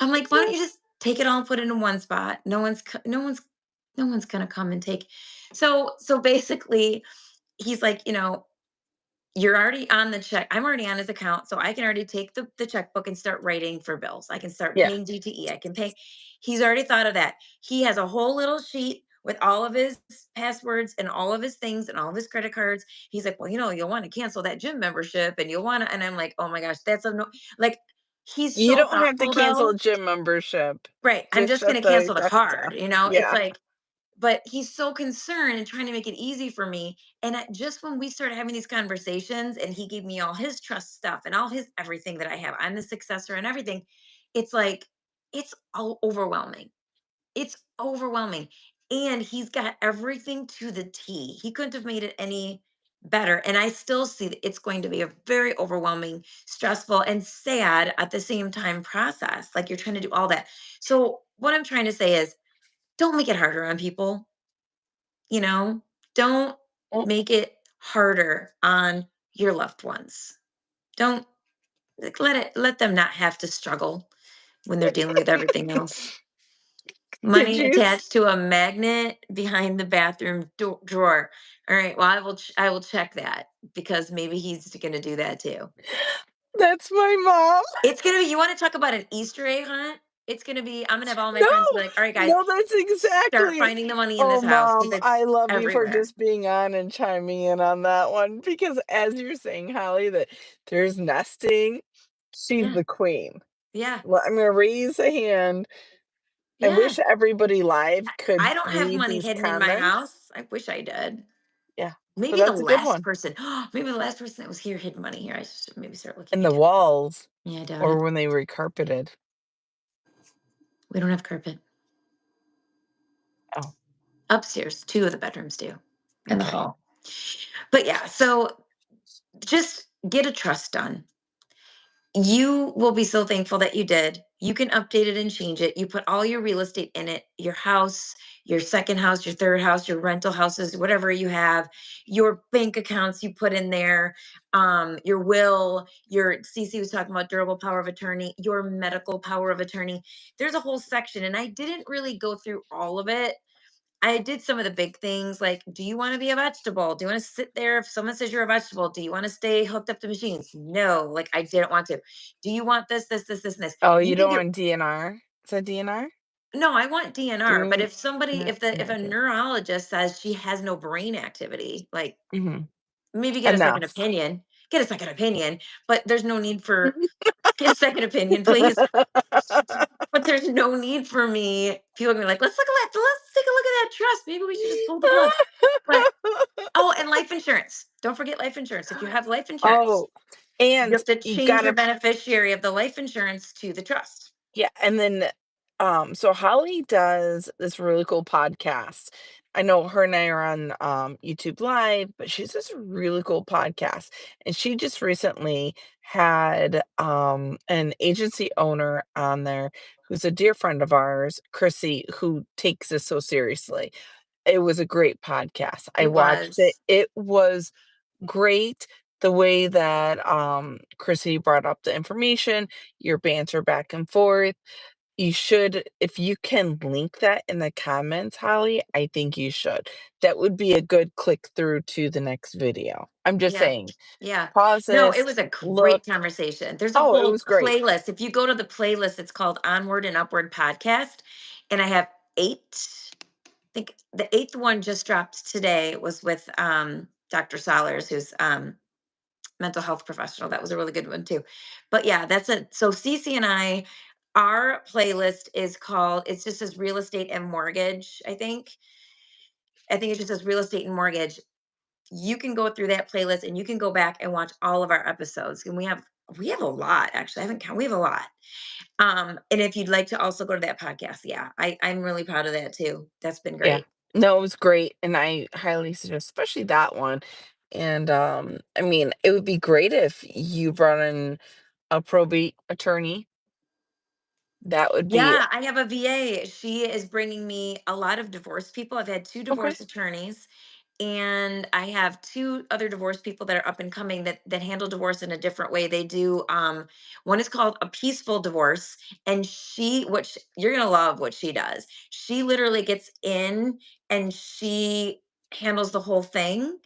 Speaker 1: I'm like, why don't you just take it all and put it in one spot? No one's gonna come and take. So basically, he's like, you're already on the check. I'm already on his account, so I can already take the checkbook and start writing for bills. I can start
Speaker 2: Yeah.
Speaker 1: paying DTE. I can pay. He's already thought of that. He has a whole little sheet with all of his passwords and all of his things and all of his credit cards. He's like, well, you'll want to cancel that gym membership and you'll want to. And I'm like, oh my gosh, that's a no. Like, he's
Speaker 2: You
Speaker 1: so
Speaker 2: don't have to
Speaker 1: thoughtful
Speaker 2: cancel a
Speaker 1: though.
Speaker 2: gym membership.
Speaker 1: Right. I'm
Speaker 2: Just
Speaker 1: just
Speaker 2: shut
Speaker 1: gonna
Speaker 2: the
Speaker 1: cancel the
Speaker 2: debit
Speaker 1: card.
Speaker 2: account.
Speaker 1: It's
Speaker 2: Yeah.
Speaker 1: like but he's so concerned and trying to make it easy for me. And just when we started having these conversations, and he gave me all his trust stuff and all his everything that I have, I'm the successor and everything. It's like, it's all overwhelming. It's overwhelming. And he's got everything to the T. He couldn't have made it any better. And I still see that it's going to be a very overwhelming, stressful, and sad at the same time process. Like you're trying to do all that. So, what I'm trying to say is, don't make it harder on people, you know? Don't
Speaker 2: Oh.
Speaker 1: make it harder on your loved ones. Don't like, let them not have to struggle when they're dealing with everything else.
Speaker 2: Did
Speaker 1: Money
Speaker 2: you s
Speaker 1: attached to a magnet behind the bathroom drawer. All right, well, I will check that because maybe he's going to do that too.
Speaker 2: That's my mom.
Speaker 1: It's going to be, you want to talk about an Easter egg hunt? It's going to be, I'm going to have all my
Speaker 2: No,
Speaker 1: friends be like, all right, guys,
Speaker 2: no, that's
Speaker 1: start
Speaker 2: exactly
Speaker 1: finding the money in
Speaker 2: oh,
Speaker 1: this house because
Speaker 2: mom, I
Speaker 1: it's
Speaker 2: love you for
Speaker 1: everywhere.
Speaker 2: just being on and chiming in on that one because as you're saying, Holly, that there's nesting, she's
Speaker 1: Yeah.
Speaker 2: the queen.
Speaker 1: Yeah.
Speaker 2: Well, I'm gonna raise a hand. I
Speaker 1: Yeah.
Speaker 2: wish everybody live could
Speaker 1: I don't have
Speaker 2: read
Speaker 1: money
Speaker 2: these
Speaker 1: hidden in my
Speaker 2: comments.
Speaker 1: house. I wish I did.
Speaker 2: Yeah, so
Speaker 1: Maybe the
Speaker 2: that's a good
Speaker 1: last
Speaker 2: one.
Speaker 1: person, maybe the last person that was here hid money here. I should maybe start looking
Speaker 2: And the
Speaker 1: again.
Speaker 2: walls,
Speaker 1: Yeah, I doubt
Speaker 2: or
Speaker 1: it.
Speaker 2: when they recarpeted.
Speaker 1: We don't have carpet.
Speaker 2: Oh,
Speaker 1: Upstairs, two of the bedrooms do, and the
Speaker 2: okay.
Speaker 1: hall. But yeah, so just get a trust done. You will be so thankful that you did. You can update it and change it. You put all your real estate in it, your house, your second house, your third house, your rental houses, whatever you have, your bank accounts you put in there, your will, your CC was talking about durable power of attorney, your medical power of attorney. There's a whole section, and I didn't really go through all of it. I did some of the big things like, do you want to be a vegetable? Do you want to sit there if someone says you're a vegetable? Do you want to stay hooked up to machines? No, like I didn't want to. Do you want this, and this?
Speaker 2: Oh,
Speaker 1: You
Speaker 2: you
Speaker 1: need
Speaker 2: don't
Speaker 1: to
Speaker 2: want DNR? Is that DNR?
Speaker 1: no, I want DNR, but
Speaker 2: Doing
Speaker 1: if somebody if a
Speaker 2: okay.
Speaker 1: neurologist says she has no brain activity, like
Speaker 2: Mhm.
Speaker 1: maybe get a second
Speaker 2: Enough.
Speaker 1: opinion. Get a second opinion, but there's no need for get a second opinion, please. But there's no need for me. People are gonna be like, let's take a look at that trust. Maybe we should just pull the plug. But oh, and life insurance. Don't forget life insurance. If you have life insurance,
Speaker 2: Oh,
Speaker 1: you
Speaker 2: and
Speaker 1: have to
Speaker 2: you
Speaker 1: change your
Speaker 2: gotta
Speaker 1: beneficiary of the life insurance to the trust.
Speaker 2: yeah, and then, so Holly does this really cool podcast. I know her and I are on, YouTube Live, but she's this really cool podcast, and she just recently had, an agency owner on there who's a dear friend of ours, Chrissy, who takes this so seriously. It was a great podcast. I
Speaker 1: It
Speaker 2: watched it.
Speaker 1: was.
Speaker 2: It was great the way that, Chrissy brought up the information, your banter back and forth. You should, if you can link that in the comments, Holly, I think you should. That would be a good click through to the next video. I'm just
Speaker 1: Yeah.
Speaker 2: saying,
Speaker 1: Yeah.
Speaker 2: pause
Speaker 1: No, it
Speaker 2: this,
Speaker 1: was a
Speaker 2: look.
Speaker 1: great conversation. There's a
Speaker 2: Oh, it
Speaker 1: whole
Speaker 2: was great.
Speaker 1: playlist. If you go to the playlist, it's called Onward and Upward Podcast. And I have 8. I think the 8th one just dropped today. It was with Dr. Solers, who's mental health professional. That was a really good one too. But yeah, that's it. So Cece and I, our playlist is called, it just says real estate and mortgage, I think. I think it just says real estate and mortgage. You can go through that playlist and you can go back and watch all of our episodes. And we have a lot actually. I haven't counted. We have a lot. And if you'd like to also go to that podcast, yeah, I'm really proud of that too. That's been
Speaker 2: Yeah.
Speaker 1: great.
Speaker 2: No, it was great, and I highly suggest especially that one, and, I mean, it would be great if you brought in a probate attorney. That would be
Speaker 1: Yeah, I have a VA. She is bringing me a lot of divorced people. I've had 2
Speaker 2: okay,
Speaker 1: divorce attorneys, and I have 2 other divorce people that are up and coming that handle divorce in a different way. They do one is called a peaceful divorce, and you're going to love what she does. She literally gets in and she handles the whole thing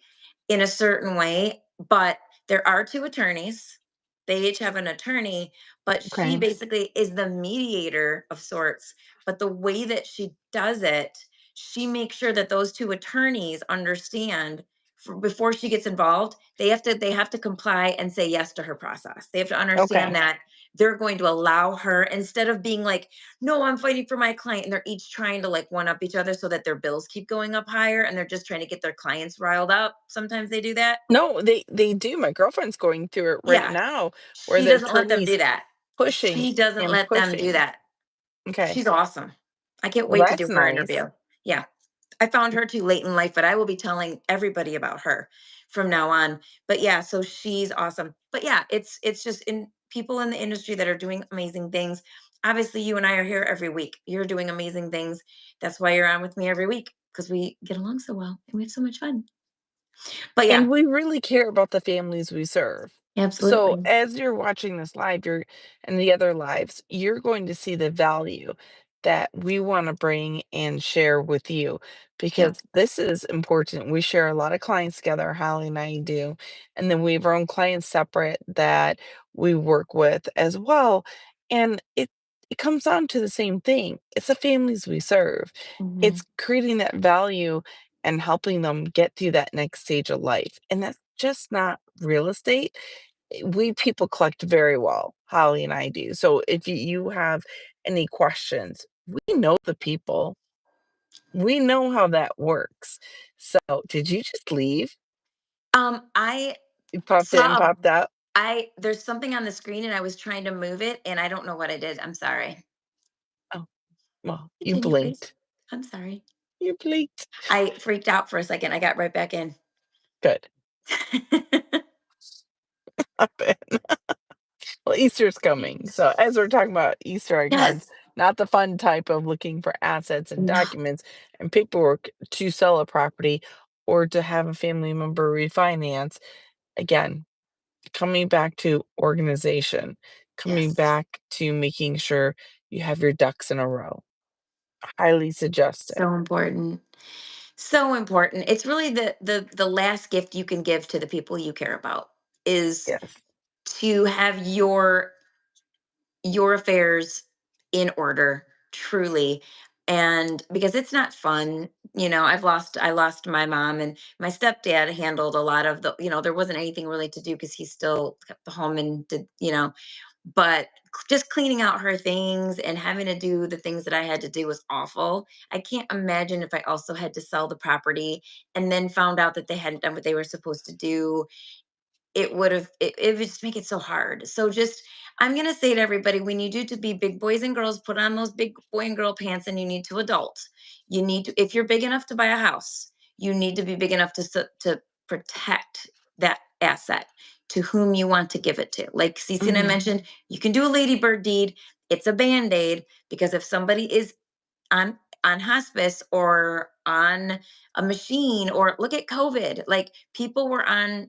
Speaker 1: in a certain way, but there are 2 attorneys. They each have an attorney, but she
Speaker 2: okay,
Speaker 1: basically is the mediator of sorts. But the way that she does it, she makes sure that those 2 attorneys understand before she gets involved, they have to comply and say yes to her process. They have to understand
Speaker 2: okay.
Speaker 1: that they're going to allow her, instead of being like, no, I'm fighting for my client, and they're each trying to like one up each other so that their bills keep going up higher and they're just trying to get their clients riled up. Sometimes they do that.
Speaker 2: No, they do, my girlfriend's going through it right
Speaker 1: Yeah,
Speaker 2: now where
Speaker 1: she
Speaker 2: the
Speaker 1: doesn't let them
Speaker 2: attorney's
Speaker 1: do that.
Speaker 2: pushing
Speaker 1: She doesn't
Speaker 2: and
Speaker 1: let them do
Speaker 2: pushing.
Speaker 1: that.
Speaker 2: Okay.
Speaker 1: She's awesome. I can't
Speaker 2: Well,
Speaker 1: wait to
Speaker 2: that's
Speaker 1: do her
Speaker 2: nice.
Speaker 1: interview. Yeah. I found her too late in life, but I will be telling everybody about her from now on. But yeah, so she's awesome. But yeah, it's just in people in the industry that are doing amazing things. Obviously, you and I are here every week. You're doing amazing things. That's why you're on with me every week, because we get along so well and we have so much fun. But yeah,
Speaker 2: And we really care about the families we serve. So
Speaker 1: absolutely.
Speaker 2: as you're watching this live, you're and the other lives, you're going to see the value that we want to bring and share with you
Speaker 1: Yeah.
Speaker 2: because this is important. We share a lot of clients together, Holly and I do. And then we have our own clients separate that we work with as well. And it comes down to the same thing. It's the families we serve.
Speaker 1: Mhm.
Speaker 2: It's creating that value and helping them get through that next stage of life. And that's just not real estate. We people collect very well, Holly and I do. So if you have any questions, we know the people. We know how that works. So did you just leave?
Speaker 1: I
Speaker 2: You popped in,
Speaker 1: saw
Speaker 2: popped out?
Speaker 1: there's something on the screen and I was trying to move it and I don't know what I did. I'm sorry.
Speaker 2: Oh, well, you
Speaker 1: Continue, please.
Speaker 2: blinked.
Speaker 1: I'm sorry.
Speaker 2: You blinked.
Speaker 1: I freaked out for a second. I got right back in.
Speaker 2: Good. Well, Easter's coming. So as we're talking about Easter egg hunts,
Speaker 1: Yes.
Speaker 2: not the fun type of looking for assets and
Speaker 1: No.
Speaker 2: documents and paperwork to sell a property or to have a family member refinance. Again, coming back to organization, coming
Speaker 1: Yes.
Speaker 2: back to making sure you have your ducks in a row. Highly suggest it.
Speaker 1: So important. So important. It's really the last gift you can give to the people you care about is
Speaker 2: Yes.
Speaker 1: to have your affairs in order, truly. And because it's not fun, I lost my mom, and my stepdad handled a lot of there wasn't anything really to do because he still kept the home and did. But just cleaning out her things and having to do the things that I had to do was awful. I can't imagine if I also had to sell the property and then found out that they hadn't done what they were supposed to do. It would just make it so hard. So just, I'm gonna say to everybody, when you do to be big boys and girls, put on those big boy and girl pants, and you need to adult. You need to, if you're big enough to buy a house, you need to be big enough to protect that asset to whom you want to give it to. Like Cece and I
Speaker 2: Mhm.
Speaker 1: mentioned, you can do a ladybird deed. It's a band-aid, because if somebody is on hospice or on a machine, or look at COVID, like people were on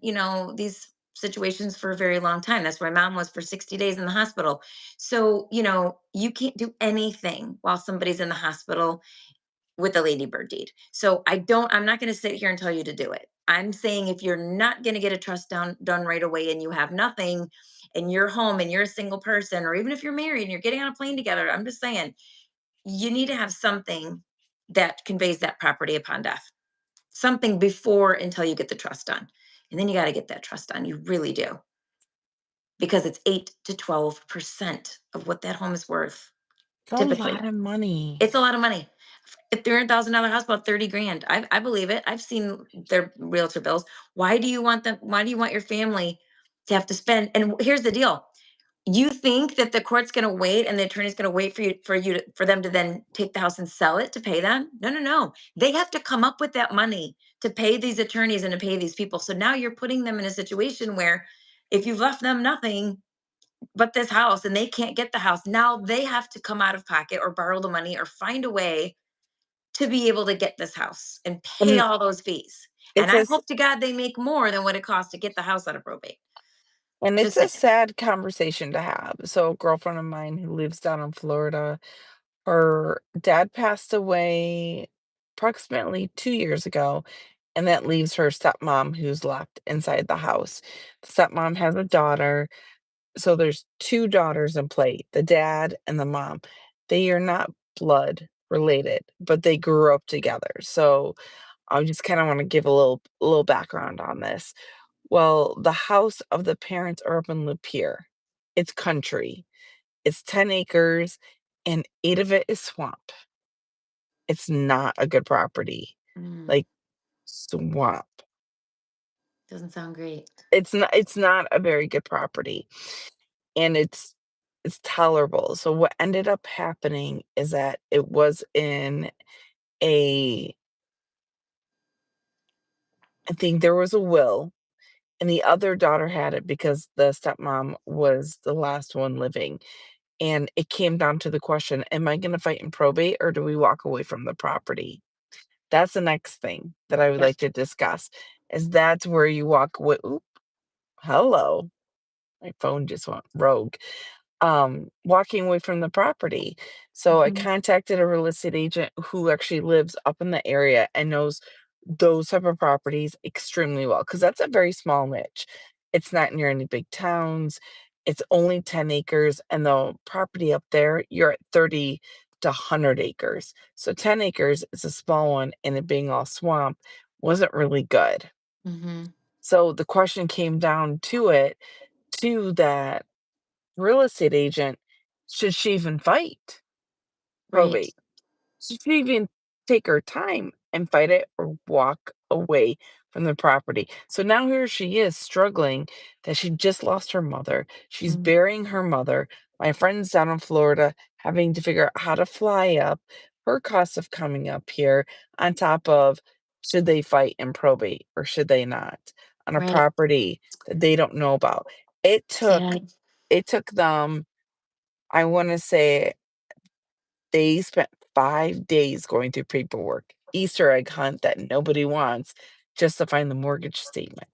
Speaker 1: these situations for a very long time. That's where my mom was for 60 days in the hospital. So, you can't do anything while somebody's in the hospital with a ladybird deed. So I'm not going to sit here and tell you to do it. I'm saying if you're not going to get a trust done right away and you have nothing and you're home and you're a single person, or even if you're married and you're getting on a plane together, I'm just saying you need to have something that conveys that property upon death. Something before until you get the trust done. And then you got to get that trust done. You really do. Because it's 8 to 12% of what that home is worth,
Speaker 2: It's a lot
Speaker 1: typically.
Speaker 2: of money.
Speaker 1: It's a lot of money. A $300,000 house, about 30 grand. I believe it. I've seen their realtor bills. Why do you want your family to have to spend? And here's the deal. You think that the court's going to wait and the attorney's going to wait for them to then take the house and sell it to pay them? No, no, no. They have to come up with that money to pay these attorneys and to pay these people. So now you're putting them in a situation where if you've left them nothing but this house and they can't get the house, now they have to come out of pocket or borrow the money or find a way to be able to get this house and pay
Speaker 2: And
Speaker 1: all those fees. And
Speaker 2: it's a
Speaker 1: I
Speaker 2: s
Speaker 1: hope to God they make more than what it costs to get the house out of probate.
Speaker 2: and it's
Speaker 1: Just
Speaker 2: a
Speaker 1: saying.
Speaker 2: sad conversation to have. So a girlfriend of mine who lives down in Florida, her dad passed away approximately 2 years ago, and that leaves her stepmom who's left inside the house. The stepmom has a daughter, so there's 2 daughters in play, the dad and the mom. They are not blood related, but they grew up together. So I just kinda wanna give a little background on this. Well, the house of the parents are up in Lapeer. It's country. It's 10 acres, and 8 of it is swamp. It's not a good property,
Speaker 1: Mm,
Speaker 2: like, swamp.
Speaker 1: doesn't sound great.
Speaker 2: It's not a very good property, and it's tolerable. So what ended up happening is that it was in a I think there was a will, and the other daughter had it because the stepmom was the last one living. And it came down to the question, am I gonna fight in probate or do we walk away from the property? That's the next thing that I would
Speaker 1: Yep.
Speaker 2: like to discuss, is that's where you walk away. Oop, hello. My phone just went rogue. Walking away from the property. So I
Speaker 1: Mhm.
Speaker 2: contacted a real estate agent who actually lives up in the area and knows those type of properties extremely well because that's a very small niche. It's not near any big towns. It's only 10 acres, and the property up there, you're at 30 to 100 acres. So 10 acres is a small one, and it being all swamp wasn't really good.
Speaker 1: Mhm.
Speaker 2: So the question came down to that real estate agent, should she even fight
Speaker 1: Right.
Speaker 2: probate? Should she even take her time and fight it or walk away from the property? So now here she is struggling that she just lost her mother. She's
Speaker 1: Mm,
Speaker 2: burying her mother. My friend's down in Florida having to figure out how to fly up, her cost of coming up here, on top of should they fight in probate or should they not on a
Speaker 1: right.
Speaker 2: property that they don't know about. It took
Speaker 1: Sad.
Speaker 2: it took them, I wanna say they spent 5 days going through paperwork, Easter egg hunt that nobody wants, just to find the mortgage statement.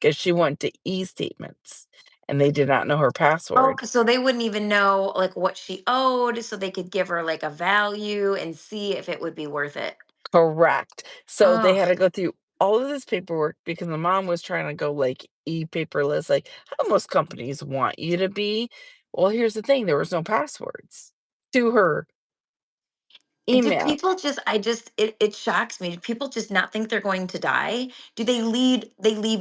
Speaker 2: Because she went to e-statements, and they did not know her
Speaker 1: Oh,
Speaker 2: password.
Speaker 1: so they wouldn't even know like what she owed, so they could give her like a value and see if it would be worth it.
Speaker 2: Correct. So they
Speaker 1: Oh,
Speaker 2: had to go through all of this paperwork because the mom was trying to go, like, e-paperless, like how most companies want you to be. Well, here's the thing, there was no passwords to her
Speaker 1: and do
Speaker 2: email.
Speaker 1: people just it shocks me. Do people just not think they're going to die? Do they leave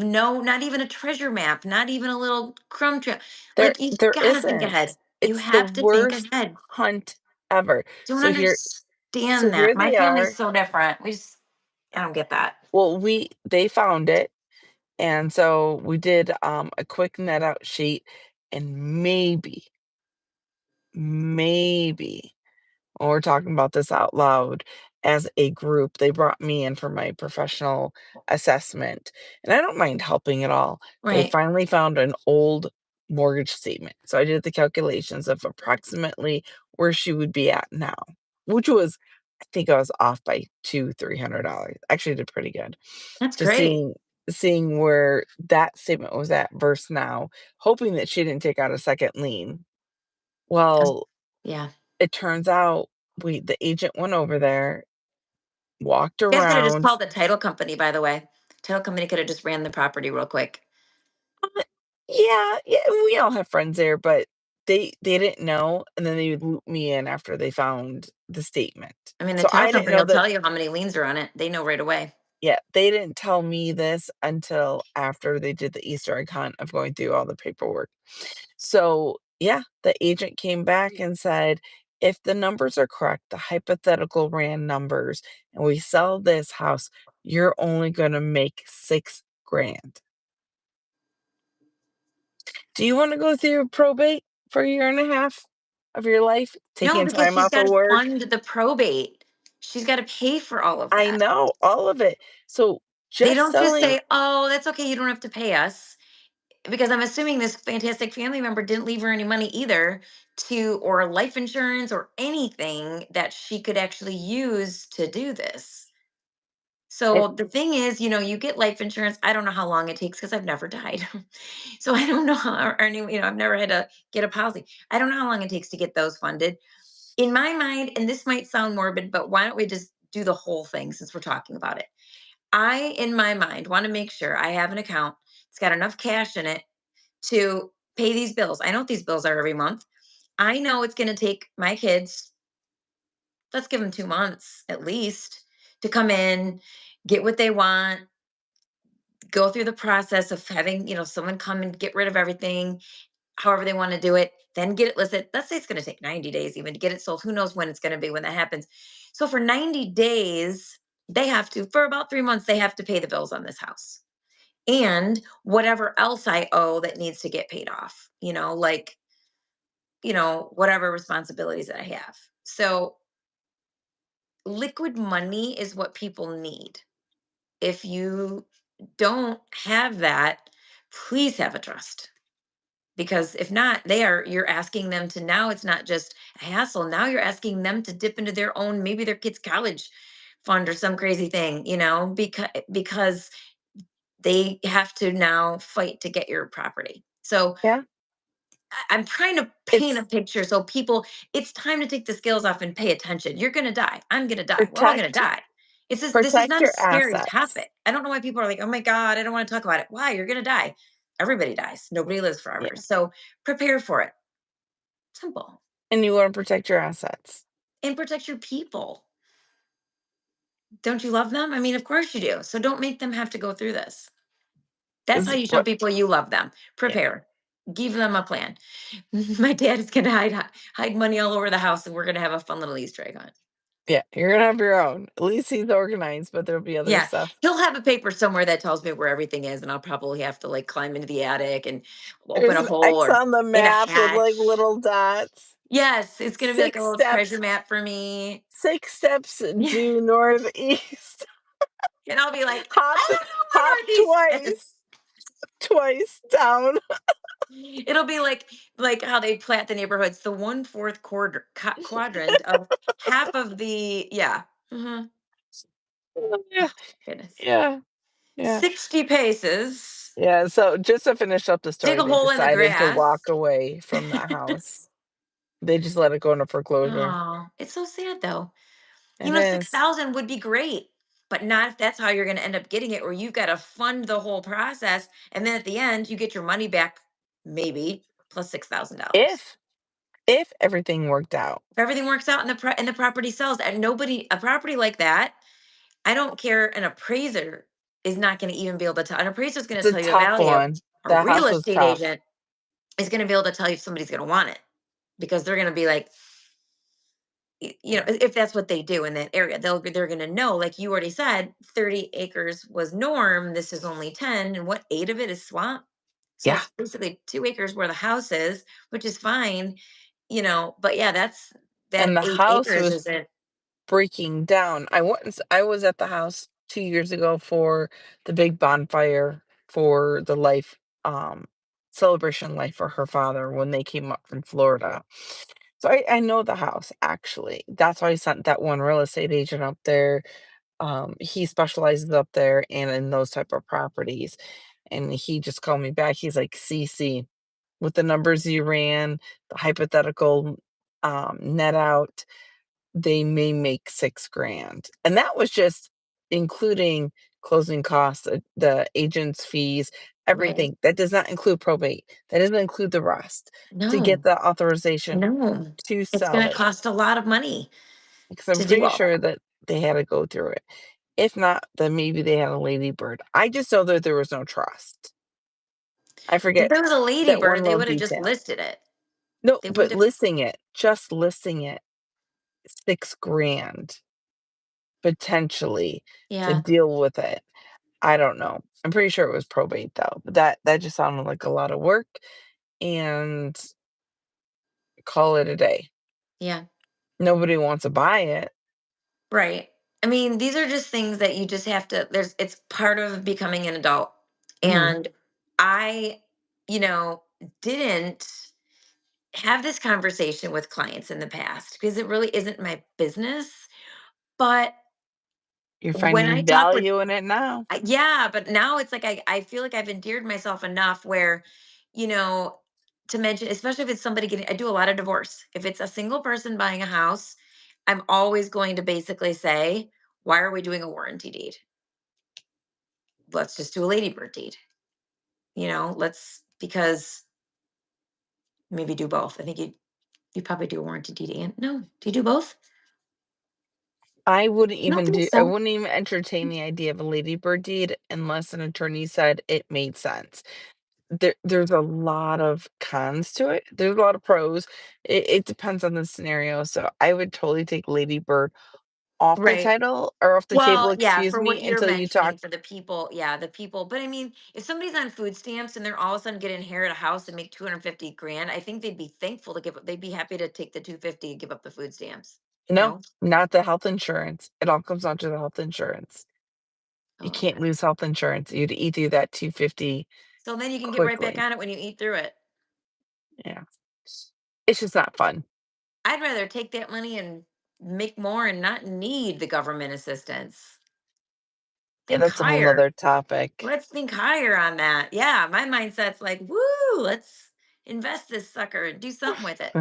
Speaker 1: no, not even a treasure map, not even a little crumb trail.
Speaker 2: There
Speaker 1: Like you
Speaker 2: there
Speaker 1: gotta think
Speaker 2: isn't.
Speaker 1: ahead. You
Speaker 2: It's the
Speaker 1: have to think
Speaker 2: worst
Speaker 1: ahead.
Speaker 2: hunt ever.
Speaker 1: Don't
Speaker 2: So here so
Speaker 1: understand
Speaker 2: here
Speaker 1: that. My
Speaker 2: they
Speaker 1: family's
Speaker 2: are.
Speaker 1: so different. I don't get that.
Speaker 2: Well, they found it, and so we did, a quick net out sheet, and maybe when we're talking about this out loud as a group, they brought me in for my professional assessment, and I don't mind helping at all. They
Speaker 1: Right.
Speaker 2: finally found an old mortgage statement, so I did the calculations of approximately where she would be at now, which was, I think I was off by $200-300. Actually did pretty good.
Speaker 1: That's
Speaker 2: Just
Speaker 1: great.
Speaker 2: seeing where that statement was at versus now, hoping that she didn't take out a second lien.
Speaker 1: Yes.
Speaker 2: Well,
Speaker 1: Yeah.
Speaker 2: it turns out the agent went over there, walked
Speaker 1: You guys could have just
Speaker 2: around.
Speaker 1: called the title company, by the way. Title company could have just ran the property real quick.
Speaker 2: Uh, yeah, yeah, we all have friends there, but they didn't know, and then they would loop me in after they found the statement.
Speaker 1: I mean, the
Speaker 2: So
Speaker 1: title
Speaker 2: I didn't
Speaker 1: company
Speaker 2: know
Speaker 1: will
Speaker 2: that.
Speaker 1: tell you how many liens are on it. They know right away.
Speaker 2: Yeah, they didn't tell me this until after they did the Easter egg hunt of going through all the paperwork. So, yeah, the agent came back and said, if the numbers are correct, the hypothetical ran numbers, and we sell this house, you're only going to make 6 grand. Do you want to go through probate for a year and a half of your life,
Speaker 1: No,
Speaker 2: taking
Speaker 1: because
Speaker 2: time
Speaker 1: she's
Speaker 2: off
Speaker 1: got
Speaker 2: of
Speaker 1: to
Speaker 2: work?
Speaker 1: fund the probate. She's got to pay for all of
Speaker 2: I
Speaker 1: that.
Speaker 2: know all of it. So,
Speaker 1: They
Speaker 2: just
Speaker 1: don't just
Speaker 2: selling.
Speaker 1: say, "Oh, that's okay. You don't have to pay us." Because I'm assuming this fantastic family member didn't leave her any money either to or life insurance or anything that she could actually use to do this.
Speaker 2: It,
Speaker 1: So the thing is, you get life insurance. I don't know how long it takes because I've never died. So I don't know how, or any, I've never had to get a policy. I don't know how long it takes to get those funded. In my mind, and this might sound morbid, but why don't we just do the whole thing since we're talking about it? I, in my mind, want to make sure I have an account. It's got enough cash in it to pay these bills. I know what these bills are every month. I know it's going to take my kids, let's give them 2 months at least, to come in, get what they want, go through the process of having, someone come and get rid of everything, however they want to do it, then get it listed. Let's say it's going to take 90 days even to get it sold. Who knows when it's going to be when that happens. So for 90 days, they have to, for about 3 months, they have to pay the bills on this house and whatever else I owe that needs to get paid off, like whatever responsibilities that I have. So liquid money is what people need. If you don't have that, please have a trust. Because if not, you're asking them to now it's not just a hassle. Now you're asking them to dip into their own, maybe their kids' college fund or some crazy thing, because they have to now fight to get your property. So
Speaker 2: yeah,
Speaker 1: I'm trying to paint a
Speaker 2: it's
Speaker 1: picture so people, it's time to take the scales off and pay attention. You're going to die. I'm going to die. We're all going to
Speaker 2: protect
Speaker 1: die. This is
Speaker 2: protect
Speaker 1: not a
Speaker 2: your
Speaker 1: scary
Speaker 2: assets.
Speaker 1: topic. I don't know why people are like, "Oh my god, I don't want to talk about it." Why? You're going to die. Everybody dies. Nobody lives forever.
Speaker 2: Yeah,
Speaker 1: So prepare for it. Simple.
Speaker 2: and you wanna protect your assets.
Speaker 1: And protect your people. Don't you love them? I mean, of course you do. So don't make them have to go through this. That's how
Speaker 2: Is
Speaker 1: you show
Speaker 2: what
Speaker 1: people you love them.
Speaker 2: Yeah,
Speaker 1: Prepare. Give them a plan. My dad is going to hide money all over the house, and we're going to have a fun little Easter egg hunt.
Speaker 2: yeah, you're gonna have your own. At least he's organized, but there'll be other
Speaker 1: Yeah,
Speaker 2: stuff.
Speaker 1: he'll have a paper somewhere that tells me where everything is, and I'll probably have to like climb into the attic and open
Speaker 2: There's
Speaker 1: a
Speaker 2: an
Speaker 1: hole
Speaker 2: X
Speaker 1: or
Speaker 2: on the
Speaker 1: in a
Speaker 2: map with, like,
Speaker 1: hatch.
Speaker 2: little dots.
Speaker 1: Yes, it's gonna be like a
Speaker 2: 6
Speaker 1: little treasure
Speaker 2: steps
Speaker 1: map for me.
Speaker 2: 6 steps
Speaker 1: Yeah,
Speaker 2: due northeast.
Speaker 1: and I'll be like,
Speaker 2: Hop
Speaker 1: I don't know
Speaker 2: hop
Speaker 1: where Northeast is.
Speaker 2: twice down.
Speaker 1: It'll be like how they plat the neighborhoods. The 1/4 quadrant of half of the yeah. Hmm.
Speaker 2: Yeah,
Speaker 1: Goodness,
Speaker 2: yeah, yeah.
Speaker 1: 60 paces.
Speaker 2: Yeah, so just to finish up the
Speaker 1: Dig
Speaker 2: story,
Speaker 1: a
Speaker 2: they
Speaker 1: hole in the
Speaker 2: decided to
Speaker 1: grass.
Speaker 2: walk away from that house. They just let it go into foreclosure.
Speaker 1: Oh, it's so sad though.
Speaker 2: It is.
Speaker 1: 6,000 would be great, but not if that's how you're going to end up getting it, or you've got to fund the whole process. And then at the end, you get your money back, maybe plus $6,000.
Speaker 2: If if everything worked out.
Speaker 1: If everything works out and the property sells, and a property like that, I don't care. An appraiser is not going to even be able to tell. An appraiser is going
Speaker 2: It's
Speaker 1: to
Speaker 2: a
Speaker 1: tell you the
Speaker 2: tough
Speaker 1: value.
Speaker 2: one.
Speaker 1: A
Speaker 2: That
Speaker 1: real
Speaker 2: house was
Speaker 1: estate
Speaker 2: tough.
Speaker 1: agent is going to be able to tell you if somebody's going to want it because they're going to be like, if that's what they do in that area, they're going to know, like you already said, 30 acres was norm. This is only 10, and what 8 of it is swamp. So
Speaker 2: Yeah,
Speaker 1: it's basically 2 acres where the house is, which is fine, but yeah, that
Speaker 2: and the
Speaker 1: 8 acres
Speaker 2: house was
Speaker 1: isn't.
Speaker 2: breaking down. I was at the house 2 years ago for the big bonfire for the life, celebration life for her father when they came up from Florida. So I know the house, actually. That's why I sent that one real estate agent up there. He specializes up there and in those type of properties. And he just called me back. He's like, CC, with the numbers you ran, the hypothetical net out, they may make 6 grand. And that was just including closing costs, the agent's fees,
Speaker 1: Right.
Speaker 2: everything. That does not include probate. That doesn't include the rest to get
Speaker 1: No,
Speaker 2: the authorization
Speaker 1: no.
Speaker 2: to
Speaker 1: It's
Speaker 2: sell
Speaker 1: gonna
Speaker 2: it.
Speaker 1: cost a lot of money
Speaker 2: Because I'm
Speaker 1: to do
Speaker 2: pretty
Speaker 1: all
Speaker 2: sure
Speaker 1: that.
Speaker 2: that they had to go through it. If not, then maybe they had a ladybird. I just know that there was no trust. I
Speaker 1: If
Speaker 2: forget
Speaker 1: there was a
Speaker 2: that one
Speaker 1: ladybird, they
Speaker 2: little
Speaker 1: would have just
Speaker 2: detail.
Speaker 1: listed it.
Speaker 2: No,
Speaker 1: They
Speaker 2: but
Speaker 1: wouldn't have.
Speaker 2: listing it, just listing it, 6 grand potentially to
Speaker 1: Yeah,
Speaker 2: deal with it. I don't know. I'm pretty sure it was probate though, but that just sounded like a lot of work, and call it a day.
Speaker 1: yeah,
Speaker 2: Nobody wants to buy it.
Speaker 1: right. I mean, these are just things that you just have to it's part of becoming an adult.
Speaker 2: Mhm.
Speaker 1: And I, you know, didn't have this conversation with clients in the past because it really isn't my business. But
Speaker 2: You're
Speaker 1: when I
Speaker 2: finding
Speaker 1: talk with
Speaker 2: value in it now.
Speaker 1: yeah, but now it's like I feel like I've endeared myself enough where, you know, to mention, especially if it's somebody getting, I do a lot of divorce. If it's a single person buying a house, I'm always going to basically say, why are we doing a warranty deed? Let's just do a ladybird deed. Let's because maybe do both. I think you probably do a warranty deed and no, do you do both? I don't think
Speaker 2: I
Speaker 1: so.
Speaker 2: wouldn't even entertain the idea of a ladybird deed unless an attorney said it made sense. There's a lot of cons to it. There's a lot of pros. It depends on the scenario. So I would totally take ladybird off the
Speaker 1: Right.
Speaker 2: title or off the table,
Speaker 1: Well, yeah,
Speaker 2: excuse
Speaker 1: for what
Speaker 2: me,
Speaker 1: you're
Speaker 2: until you talk.
Speaker 1: mentioning for the people, yeah, the people. But I mean, if somebody's on food stamps and they're all of a sudden going to inherit a house and make 250 grand, I think they'd be thankful to they'd be happy to take the 250 and give up the food stamps, you
Speaker 2: No,
Speaker 1: know?
Speaker 2: not the health insurance. It all comes down to the health insurance. You
Speaker 1: Oh,
Speaker 2: can't
Speaker 1: okay.
Speaker 2: lose health insurance. You'd eat through that 250
Speaker 1: So then you can get right back
Speaker 2: quickly.
Speaker 1: on it when you eat through it.
Speaker 2: Yeah. It's just not fun.
Speaker 1: I'd rather take that money and make more and not need the government assistance.
Speaker 2: Yeah,
Speaker 1: Think
Speaker 2: that's a whole
Speaker 1: higher.
Speaker 2: nother topic.
Speaker 1: Let's think higher on that. Yeah, my mindset's like, woo, let's invest this sucker and do something with it.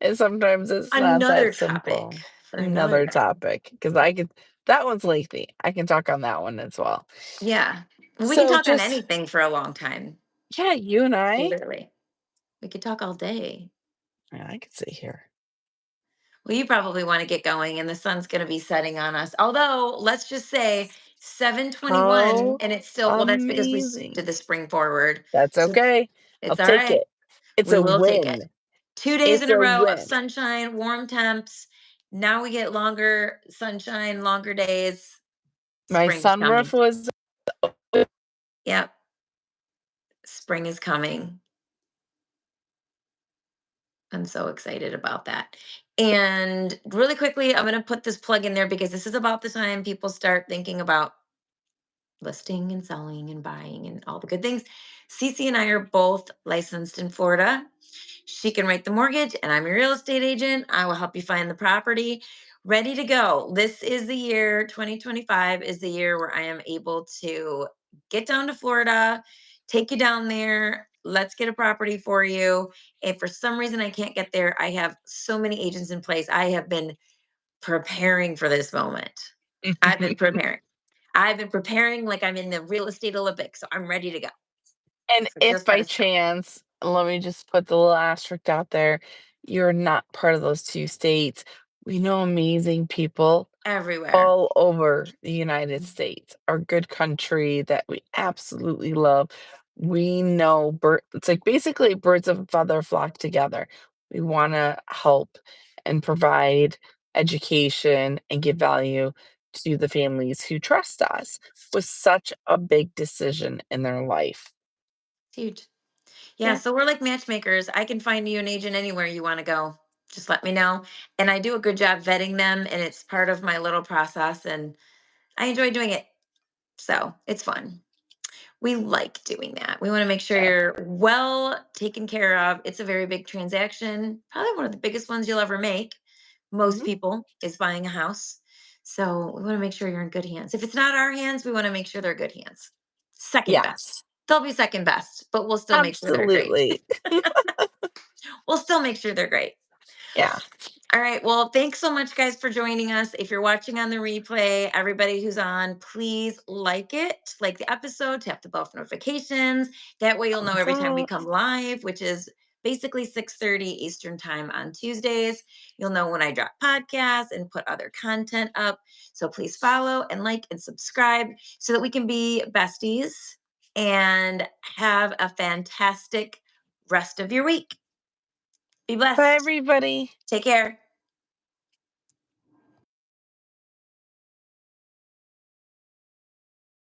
Speaker 2: And sometimes it's not
Speaker 1: Another
Speaker 2: that
Speaker 1: topic
Speaker 2: simple.
Speaker 1: for another
Speaker 2: Another
Speaker 1: time.
Speaker 2: topic, because I could that one's lengthy. I can talk on that one as well.
Speaker 1: Yeah. Well, we can
Speaker 2: So
Speaker 1: talk on
Speaker 2: just
Speaker 1: anything for a long time.
Speaker 2: yeah, you and I
Speaker 1: Literally. We could talk all day.
Speaker 2: yeah, I could sit here.
Speaker 1: Well, you probably want to get going and the sun's going to be setting on us. Although, let's just say 7:21
Speaker 2: How
Speaker 1: and it's still well that's because did
Speaker 2: amazing.
Speaker 1: the spring forward.
Speaker 2: That's
Speaker 1: So
Speaker 2: okay. I'll
Speaker 1: it's all
Speaker 2: take
Speaker 1: right.
Speaker 2: it. It's
Speaker 1: We
Speaker 2: a
Speaker 1: will take it.
Speaker 2: win.
Speaker 1: 2 days
Speaker 2: It's
Speaker 1: in a
Speaker 2: a
Speaker 1: row of
Speaker 2: win.
Speaker 1: sunshine, warm temps. Now we get longer sunshine, longer days.
Speaker 2: My
Speaker 1: Spring is
Speaker 2: sunroof
Speaker 1: coming.
Speaker 2: was
Speaker 1: Yep, spring is coming. I'm so excited about that. And really quickly, I'm going to put this plug in there because this is about the time people start thinking about listing and selling and buying and all the good things. Cece and I are both licensed in Florida. She can write the mortgage, and I'm your real estate agent. I will help you find the property. Ready to go. This is the year 2025 is the year where I am able to get down to Florida, take you down there. Let's get a property for you. If for some reason I can't get there, I have so many agents in place. I have been preparing for this moment. I've been preparing. I've been preparing like I'm in the real estate Olympics. So I'm ready to go.
Speaker 2: and
Speaker 1: So
Speaker 2: if
Speaker 1: just let
Speaker 2: by
Speaker 1: us know.
Speaker 2: chance, let me just put the little asterisk out there, you're not part of those 2 states, we know amazing people
Speaker 1: Everywhere.
Speaker 2: all over the United States, our good country that we absolutely love. We know it's like basically birds of a feather flock together. We wanna help and provide education and give value to the families who trust us with such a big decision in their life.
Speaker 1: It's huge. Yeah,
Speaker 2: Yeah.
Speaker 1: so we're like matchmakers. I can find you an agent anywhere you want to go. Just let me know. And I do a good job vetting them, and it's part of my little process. And I enjoy doing it. So it's fun. We like doing that. We want to make sure
Speaker 2: Yes.
Speaker 1: you're well taken care of. It's a very big transaction, probably one of the biggest ones you'll ever make. Most
Speaker 2: Mhm.
Speaker 1: people is buying a house. So we want to make sure you're in good hands. If it's not our hands, we want to make sure they're good hands. Second best.
Speaker 2: Yes,
Speaker 1: They'll be second best, but we'll still make sure they're great.
Speaker 2: absolutely.
Speaker 1: We'll still make sure they're great.
Speaker 2: Yeah.
Speaker 1: All right. Well, thanks so much, guys, for joining us. If you're watching on the replay, everybody who's on, please like the episode, tap the bell for notifications. That way, you'll know
Speaker 2: Thumbs
Speaker 1: every time we
Speaker 2: up.
Speaker 1: come live, which is basically 6:30 Eastern time on Tuesdays. You'll know when I drop podcasts and put other content up. So please follow and like and subscribe so that we can be besties and have a fantastic rest of your week. Be
Speaker 2: Bye,
Speaker 1: blessed.
Speaker 2: everybody.
Speaker 1: Take care.